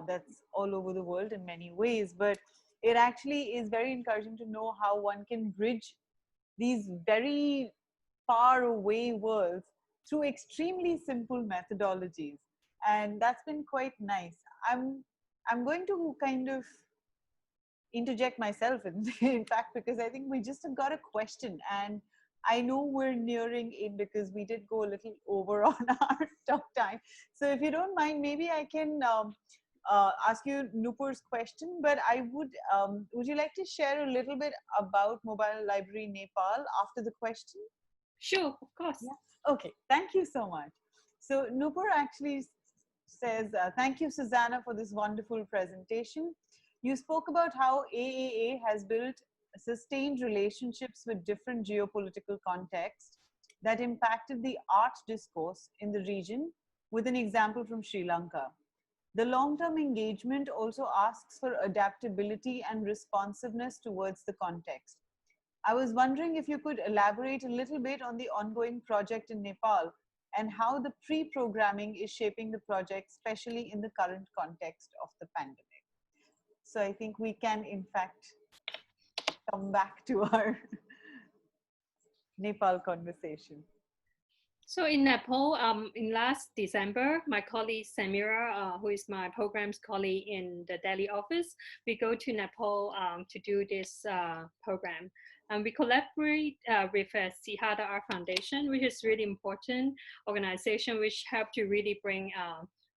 that's all over the world in many ways. But it actually is very encouraging to know how one can bridge these very far away worlds through extremely simple methodologies. And that's been quite nice. I'm going to kind of interject myself in fact, because I think we just have got a question, and I know we're nearing in because we did go a little over on our talk time. So if you don't mind, maybe I can ask you Nupur's question, but I would you like to share a little bit about Mobile Library Nepal after the question? Sure, of course. Yeah. Okay. Thank you so much. So Nupur actually says, thank you, Susanna, for this wonderful presentation. You spoke about how AAA has built sustained relationships with different geopolitical contexts that impacted the art discourse in the region, with an example from Sri Lanka. The long-term engagement also asks for adaptability and responsiveness towards the context. I was wondering if you could elaborate a little bit on the ongoing project in Nepal and how the pre-programming is shaping the project, especially in the current context of the pandemic. So I think we can, in fact, come back to our Nepal conversation. So in Nepal, in last December, my colleague Samira, who is my programs colleague in the Delhi office, we go to Nepal to do this program. And we collaborate with Siddhartha Arts Foundation, which is really important organization which help to really bring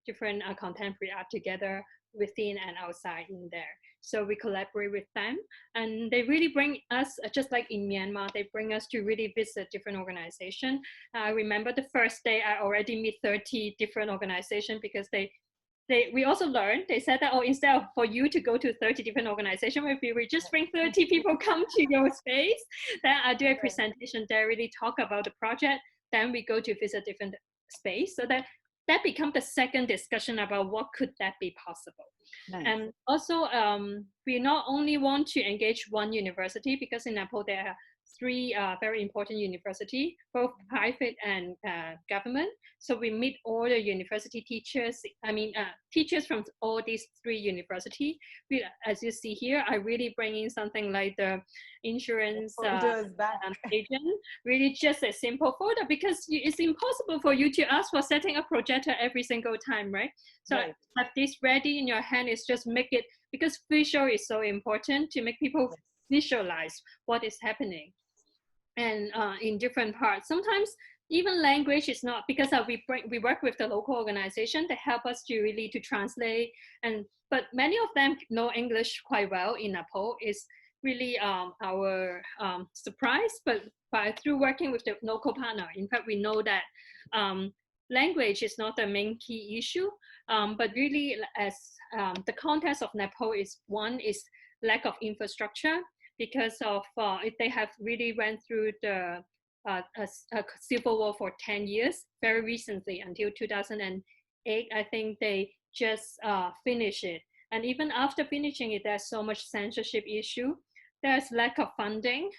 different contemporary art together within and outside in there. So we collaborate with them, and they really bring us, just like in Myanmar, they bring us to really visit different organizations. I remember the first day I already meet 30 different organizations because they we also learned, they said that, oh, instead of for you to go to 30 different organizations, if we just bring 30 people come to your space, then I do a presentation there, really talk about the project, then we go to visit different space, so that becomes the second discussion about what could that be possible. Nice. And also, we not only want to engage one university, because in Nepal there are three very important universities, both private and government. So we meet all the university teachers, teachers from all these three universities. As you see here, I really bring in something like the insurance agent, really just a simple folder, because it's impossible for you to ask for setting a projector every single time, right? So have this ready in your hand, is just make it, because visual is so important to make people visualize what is happening. And in different parts, sometimes even language is not, because we work with the local organization that help us to really to translate, but many of them know English quite well in Nepal. Is really our surprise, but through working with the local partner, in fact, we know that language is not the main key issue, but really, as the context of Nepal is lack of infrastructure, because of they have really went through the a civil war for 10 years, very recently, until 2008. I think they just finished it. And even after finishing it, there's so much censorship issue. There's lack of funding.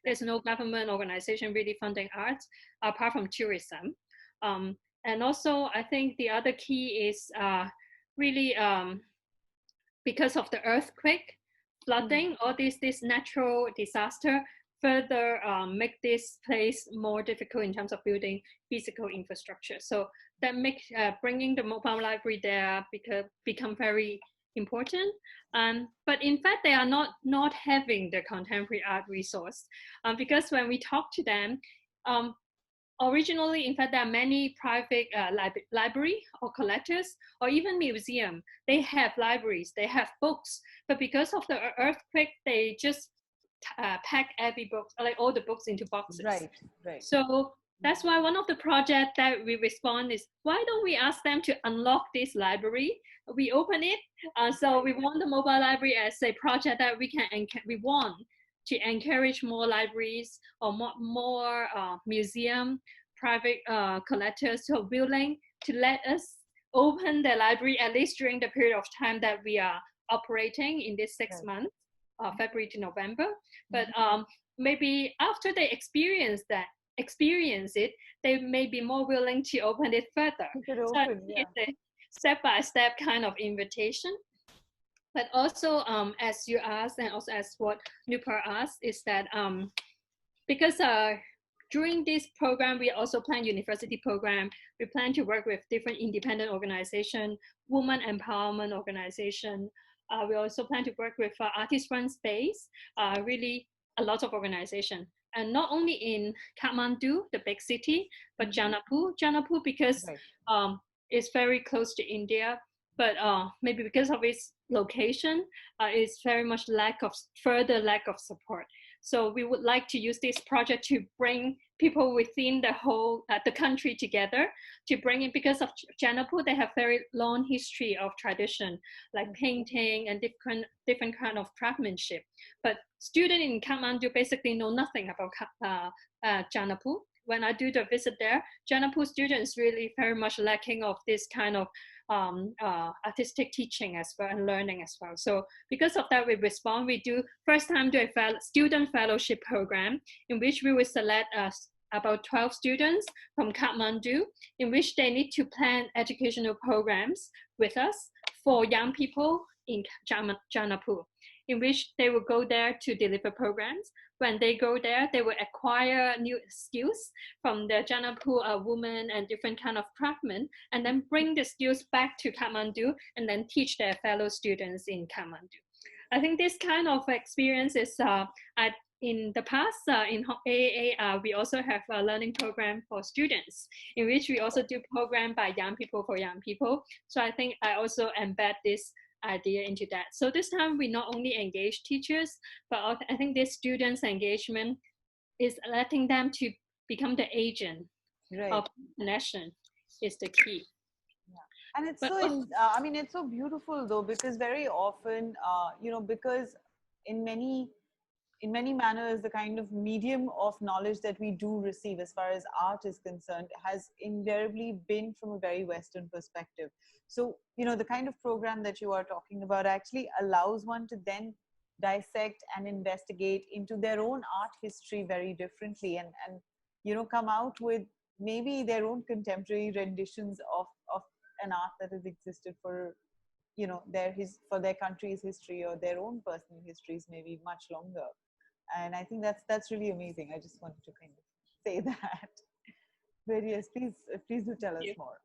There's no government organization really funding arts, apart from tourism. And also, I think the other key is really because of the earthquake, flooding, all this natural disaster further make this place more difficult in terms of building physical infrastructure. So that makes bringing the mobile library there become very important. But in fact, they are not having the contemporary art resource, because when we talk to them, originally, in fact, there are many private library or collectors or even museum. They have libraries, they have books, but because of the earthquake, they just pack every book, like all the books, into boxes. Right. So that's why one of the projects that we respond is, why don't we ask them to unlock this library? We open it. So we want the mobile library as a project that we want to encourage more libraries or more museum, private collectors who are willing to let us open the library, at least during the period of time that we are operating in this 6 months, February to November. But maybe after they experience it, they may be more willing to open it further. It's a step-by-step kind of invitation. But also, as you asked, and also as what Nupur asked, is that because during this program, we also plan university program. We plan to work with different independent organizations, women empowerment organization. We also plan to work with artist-run space, really a lot of organization. And not only in Kathmandu, the big city, but Janakpur, because it's very close to India, but maybe because of its location, it's very much further lack of support. So we would like to use this project to bring people within the whole, the country together, to bring in, because of Janakpur, they have very long history of tradition, like painting and different kind of craftsmanship. But students in Kathmandu basically know nothing about Janakpur. When I do the visit there, Janakpur students really very much lacking of this kind of artistic teaching as well and learning as well. So because of that, we respond. We do first time do a student fellowship program in which we will select about 12 students from Kathmandu, in which they need to plan educational programs with us for young people in Janakpur, in which they will go there to deliver programs. When they go there, they will acquire new skills from the Janakpur women and different kind of craftsmen, and then bring the skills back to Kathmandu and then teach their fellow students in Kathmandu. I think this kind of experience is, in the past, in AAA, we also have a learning program for students, in which we also do program by young people for young people. So I think I also embed this idea into that. So this time we not only engage teachers, but I think this students' engagement is letting them to become the agent of connection is the key. And it's But so, I mean, it's so beautiful though, because very often, because in many in many manners, the kind of medium of knowledge that we do receive as far as art is concerned has invariably been from a very Western perspective. So, the kind of program that you are talking about actually allows one to then dissect and investigate into their own art history very differently, and come out with maybe their own contemporary renditions of an art that has existed for for their country's history, or their own personal histories maybe much longer. And I think that's really amazing. I just wanted to kind of say that. But yes, please do tell us more.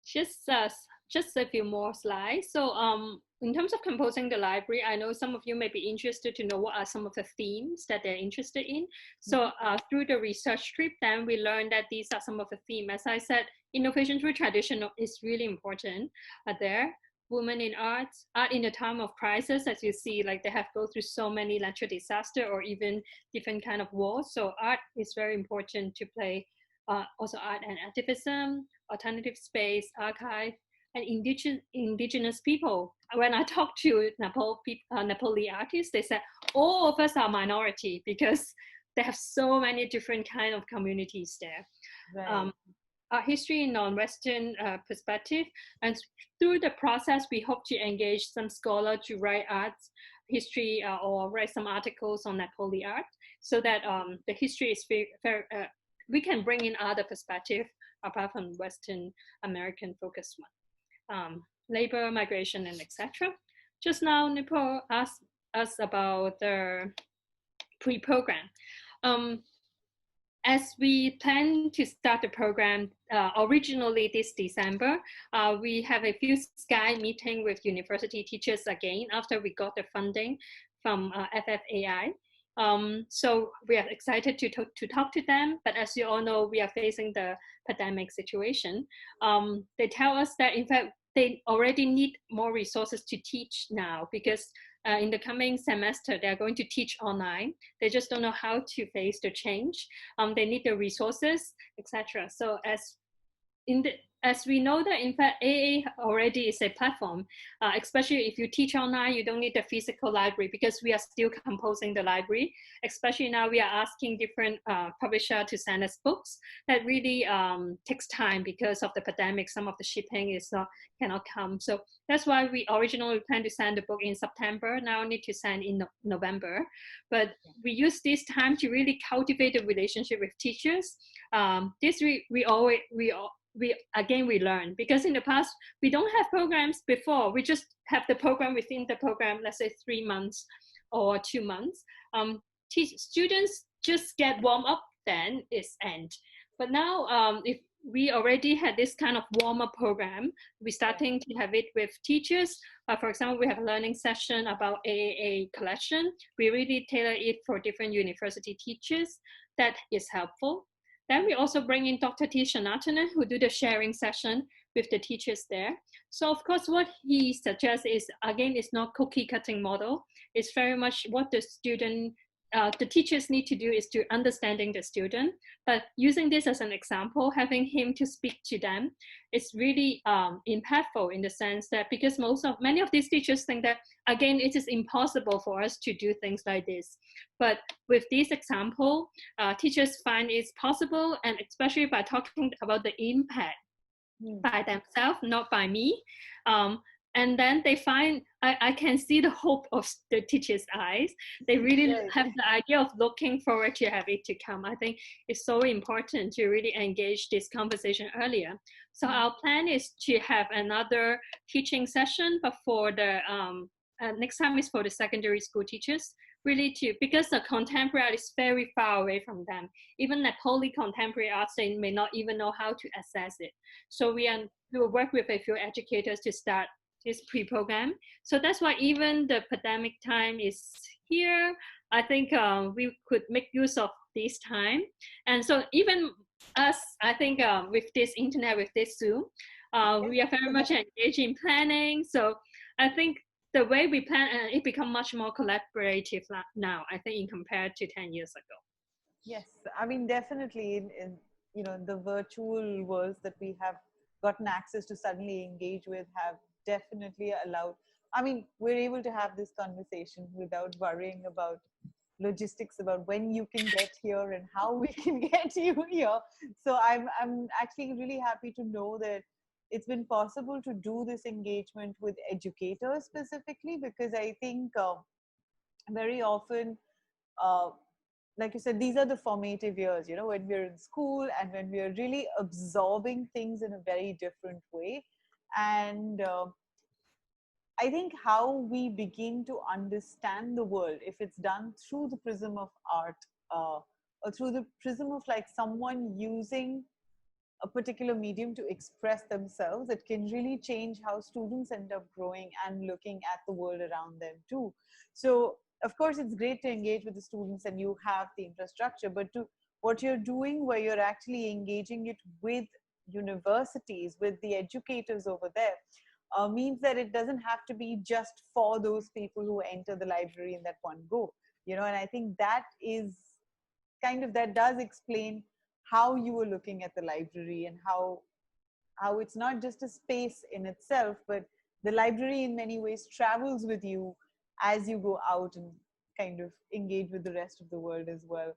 just uh, just a few more slides. So in terms of composing the library, I know some of you may be interested to know what are some of the themes that they're interested in. So through the research trip, then we learned that these are some of the themes. As I said, innovation through tradition is really important there. Women in arts, art in the time of crisis, as you see, like they have go through so many natural disaster or even different kind of wars. So art is very important to play. Also art and activism, alternative space, archive, and indigenous people. When I talk to Nepali artists, they said all of us are minority because they have so many different kind of communities there. Right. Art history in non-Western perspective, and through the process, we hope to engage some scholar to write arts history or write some articles on Nepali art, so that the history is very we can bring in other perspective apart from Western American focused one. Labor, migration, and etc. Just now, Nepal asked us about the pre-program. As we plan to start the program originally this December, we have a few Sky meeting with university teachers again after we got the funding from FFAI. So we are excited to talk to them, but as you all know, we are facing the pandemic situation. They tell us that in fact, they already need more resources to teach now because in the coming semester, they're going to teach online. They just don't know how to face the change. They need the resources, etc. So as we know that in fact AA already is a platform, especially if you teach online, you don't need the physical library because we are still composing the library. Especially now we are asking different publishers to send us books. That really takes time because of the pandemic. Some of the shipping cannot come. So that's why we originally planned to send the book in September. Now need to send in November. But we use this time to really cultivate the relationship with teachers. This we learn because in the past we don't have programs before. We just have the program within the program, let's say 3 months or 2 months. Students just get warm up, then it's end. But now if we already had this kind of warm-up program, we're starting to have it with teachers. For example, we have a learning session about AAA collection. We really tailor it for different university teachers. That is helpful. Then we also bring in Dr. T. Shanatana, who do the sharing session with the teachers there. So of course, what he suggests is, again, it's not cookie cutting model. It's very much what the teachers need to do is to understanding the student, but using this as an example, having him to speak to them, is really impactful in the sense that because many of these teachers think that, again, it is impossible for us to do things like this. But with this example, teachers find it's possible, and especially by talking about the impact by themselves, not by me. And then they find, I can see the hope of the teacher's eyes. They really have the idea of looking forward to have it to come. I think it's so important to really engage this conversation earlier. So our plan is to have another teaching session, but for the next time is for the secondary school teachers, really because the contemporary art is very far away from them. Even Nepali contemporary arts, they may not even know how to access it. So we will work with a few educators to start this pre-program. So that's why even the pandemic time is here, I think we could make use of this time. And so even us, I think with this internet, with this Zoom, we are very much engaged in planning. So I think the way we plan, it become much more collaborative now, I think, in compared to 10 years ago. Yes, I mean, definitely in the virtual worlds that we have gotten access to suddenly engage with have definitely allowed, I mean, we're able to have this conversation without worrying about logistics about when you can get here and how we can get you here. So I'm actually really happy to know that it's been possible to do this engagement with educators specifically, because I think very often, uh, like you said, these are the formative years, you know, when we're in school and when we're really absorbing things in a very different way. And I think how we begin to understand the world, if it's done through the prism of art, or through the prism of like someone using a particular medium to express themselves, it can really change how students end up growing and looking at the world around them too. So of course it's great to engage with the students and you have the infrastructure, but to what you're doing where you're actually engaging it with universities, with the educators over there, means that it doesn't have to be just for those people who enter the library in that one go, you know. And I think that is kind of, that does explain how you were looking at the library, and how it's not just a space in itself, but the library in many ways travels with you as you go out and kind of engage with the rest of the world as well.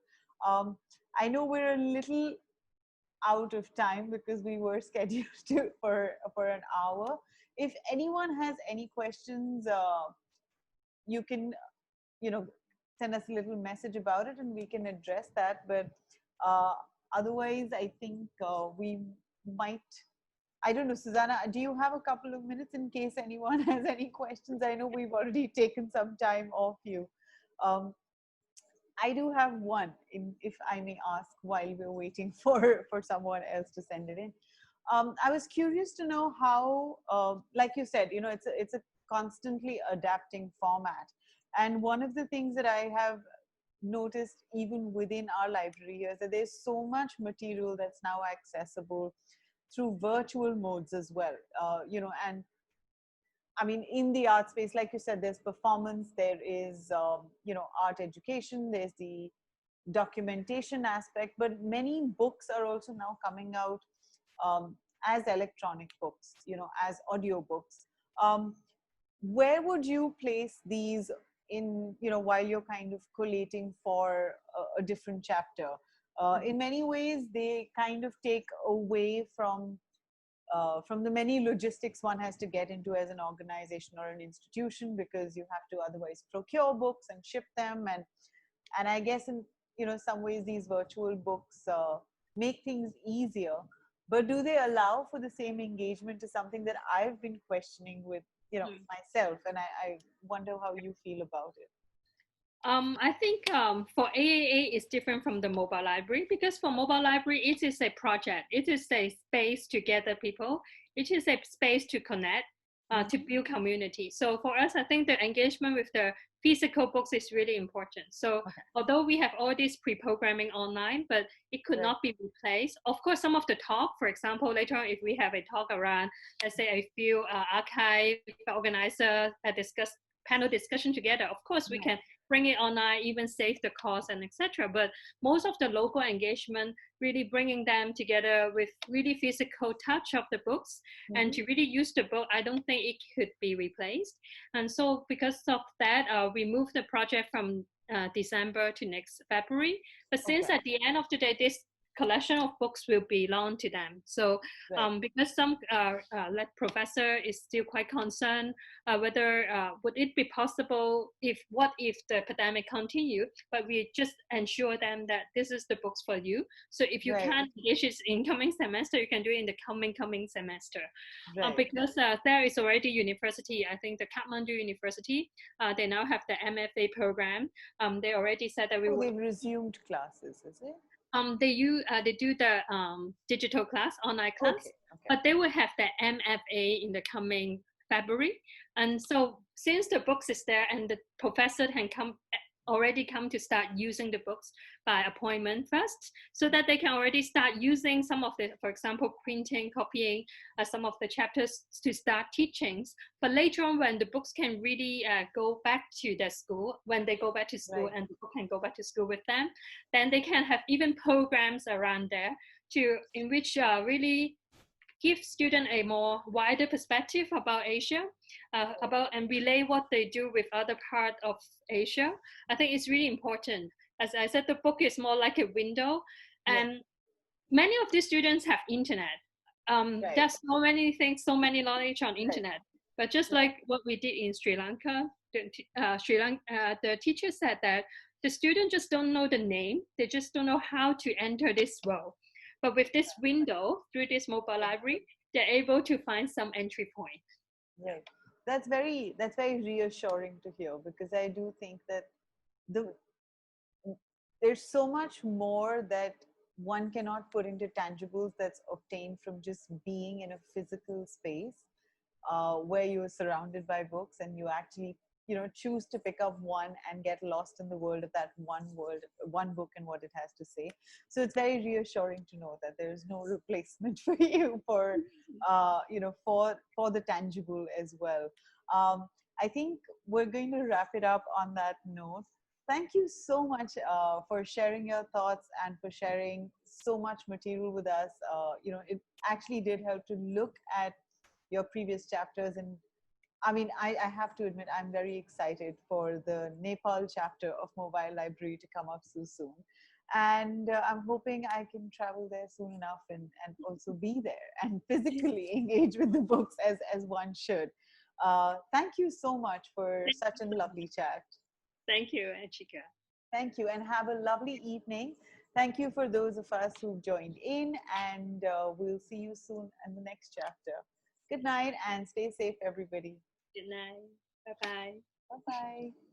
I know we're a little out of time because we were scheduled to for an hour. If anyone has any questions, you can, you know, send us a little message about it and we can address that. But uh, otherwise, I think we might, I don't know, Susanna, do you have a couple of minutes in case anyone has any questions? I know we've already taken some time off you. Um, I do have one, if I may ask, while we're waiting for someone else to send it in. I was curious to know how, like you said, you know, it's a constantly adapting format. And one of the things that I have noticed even within our library here is that there's so much material that's now accessible through virtual modes as well. You know, and I mean, in the art space, like you said, there's performance, there is, you know, art education, there's the documentation aspect, but many books are also now coming out as electronic books, you know, as audio books. Where would you place these in, you know, while you're kind of collating for a different chapter? In many ways, they kind of take away from the many logistics one has to get into as an organization or an institution, because you have to otherwise procure books and ship them. And I guess in, you know, some ways these virtual books make things easier, but do they allow for the same engagement to something that I've been questioning with, you know, myself, and I wonder how you feel about it. I think for AAA is different from the mobile library, because for mobile library, it is a project. It is a space to gather people. It is a space to connect, to build community. So for us, I think the engagement with the physical books is really important. So although we have all this pre-programming online, but it could not be replaced. Of course, some of the talk, for example, later on, if we have a talk around, let's say a few archive organizer panel discussion together, of course, we can bring it online, even save the cost and etc. But most of the local engagement, really bringing them together with really physical touch of the books and to really use the book, I don't think it could be replaced. And so because of that, we moved the project from December to next February. But since at the end of the day, this collection of books will belong to them. So because some like professor is still quite concerned whether would it be possible what if the pandemic continue, but we just ensure them that this is the books for you. So if you can't engage it in coming semester, you can do it in the coming semester. Because there is already university, I think the Kathmandu University, they now have the MFA program. They already said that they've resumed classes, is it? They do the digital class, online class, but they will have the MFA in the coming February. And so since the books is there and the professor can already come to start using the books by appointment first, so that they can already start using some of the, for example, printing, copying some of the chapters to start teachings. But later on, when the books can really go back to their school, when they go back to school and the book can go back to school with them, then they can have even programs around there in which really give students a more wider perspective about Asia, and relate what they do with other part of Asia. I think it's really important. As I said, the book is more like a window, and many of these students have internet. There's so many things, so many knowledge on internet. But just like what we did in Sri Lanka, the teacher said that the students just don't know the name. They just don't know how to enter this world. But with this window, through this mobile library, they're able to find some entry point. Right. That's very reassuring to hear, because I do think that there's so much more that one cannot put into tangibles that's obtained from just being in a physical space where you're surrounded by books, and you actually choose to pick up one and get lost in the world of that one book and what it has to say. So it's very reassuring to know that there is no replacement for you for for the tangible as well. I think we're going to wrap it up on that note. Thank you so much for sharing your thoughts and for sharing so much material with us. It actually did help to look at your previous chapters. And I mean, I have to admit, I'm very excited for the Nepal chapter of Mobile Library to come up so soon. And I'm hoping I can travel there soon enough and also be there and physically engage with the books as one should. Thank you so much for such a lovely chat. Thank you, Anshika. Thank you, and have a lovely evening. Thank you for those of us who've joined in, and we'll see you soon in the next chapter. Good night and stay safe, everybody. Good night. Bye-bye. Bye-bye.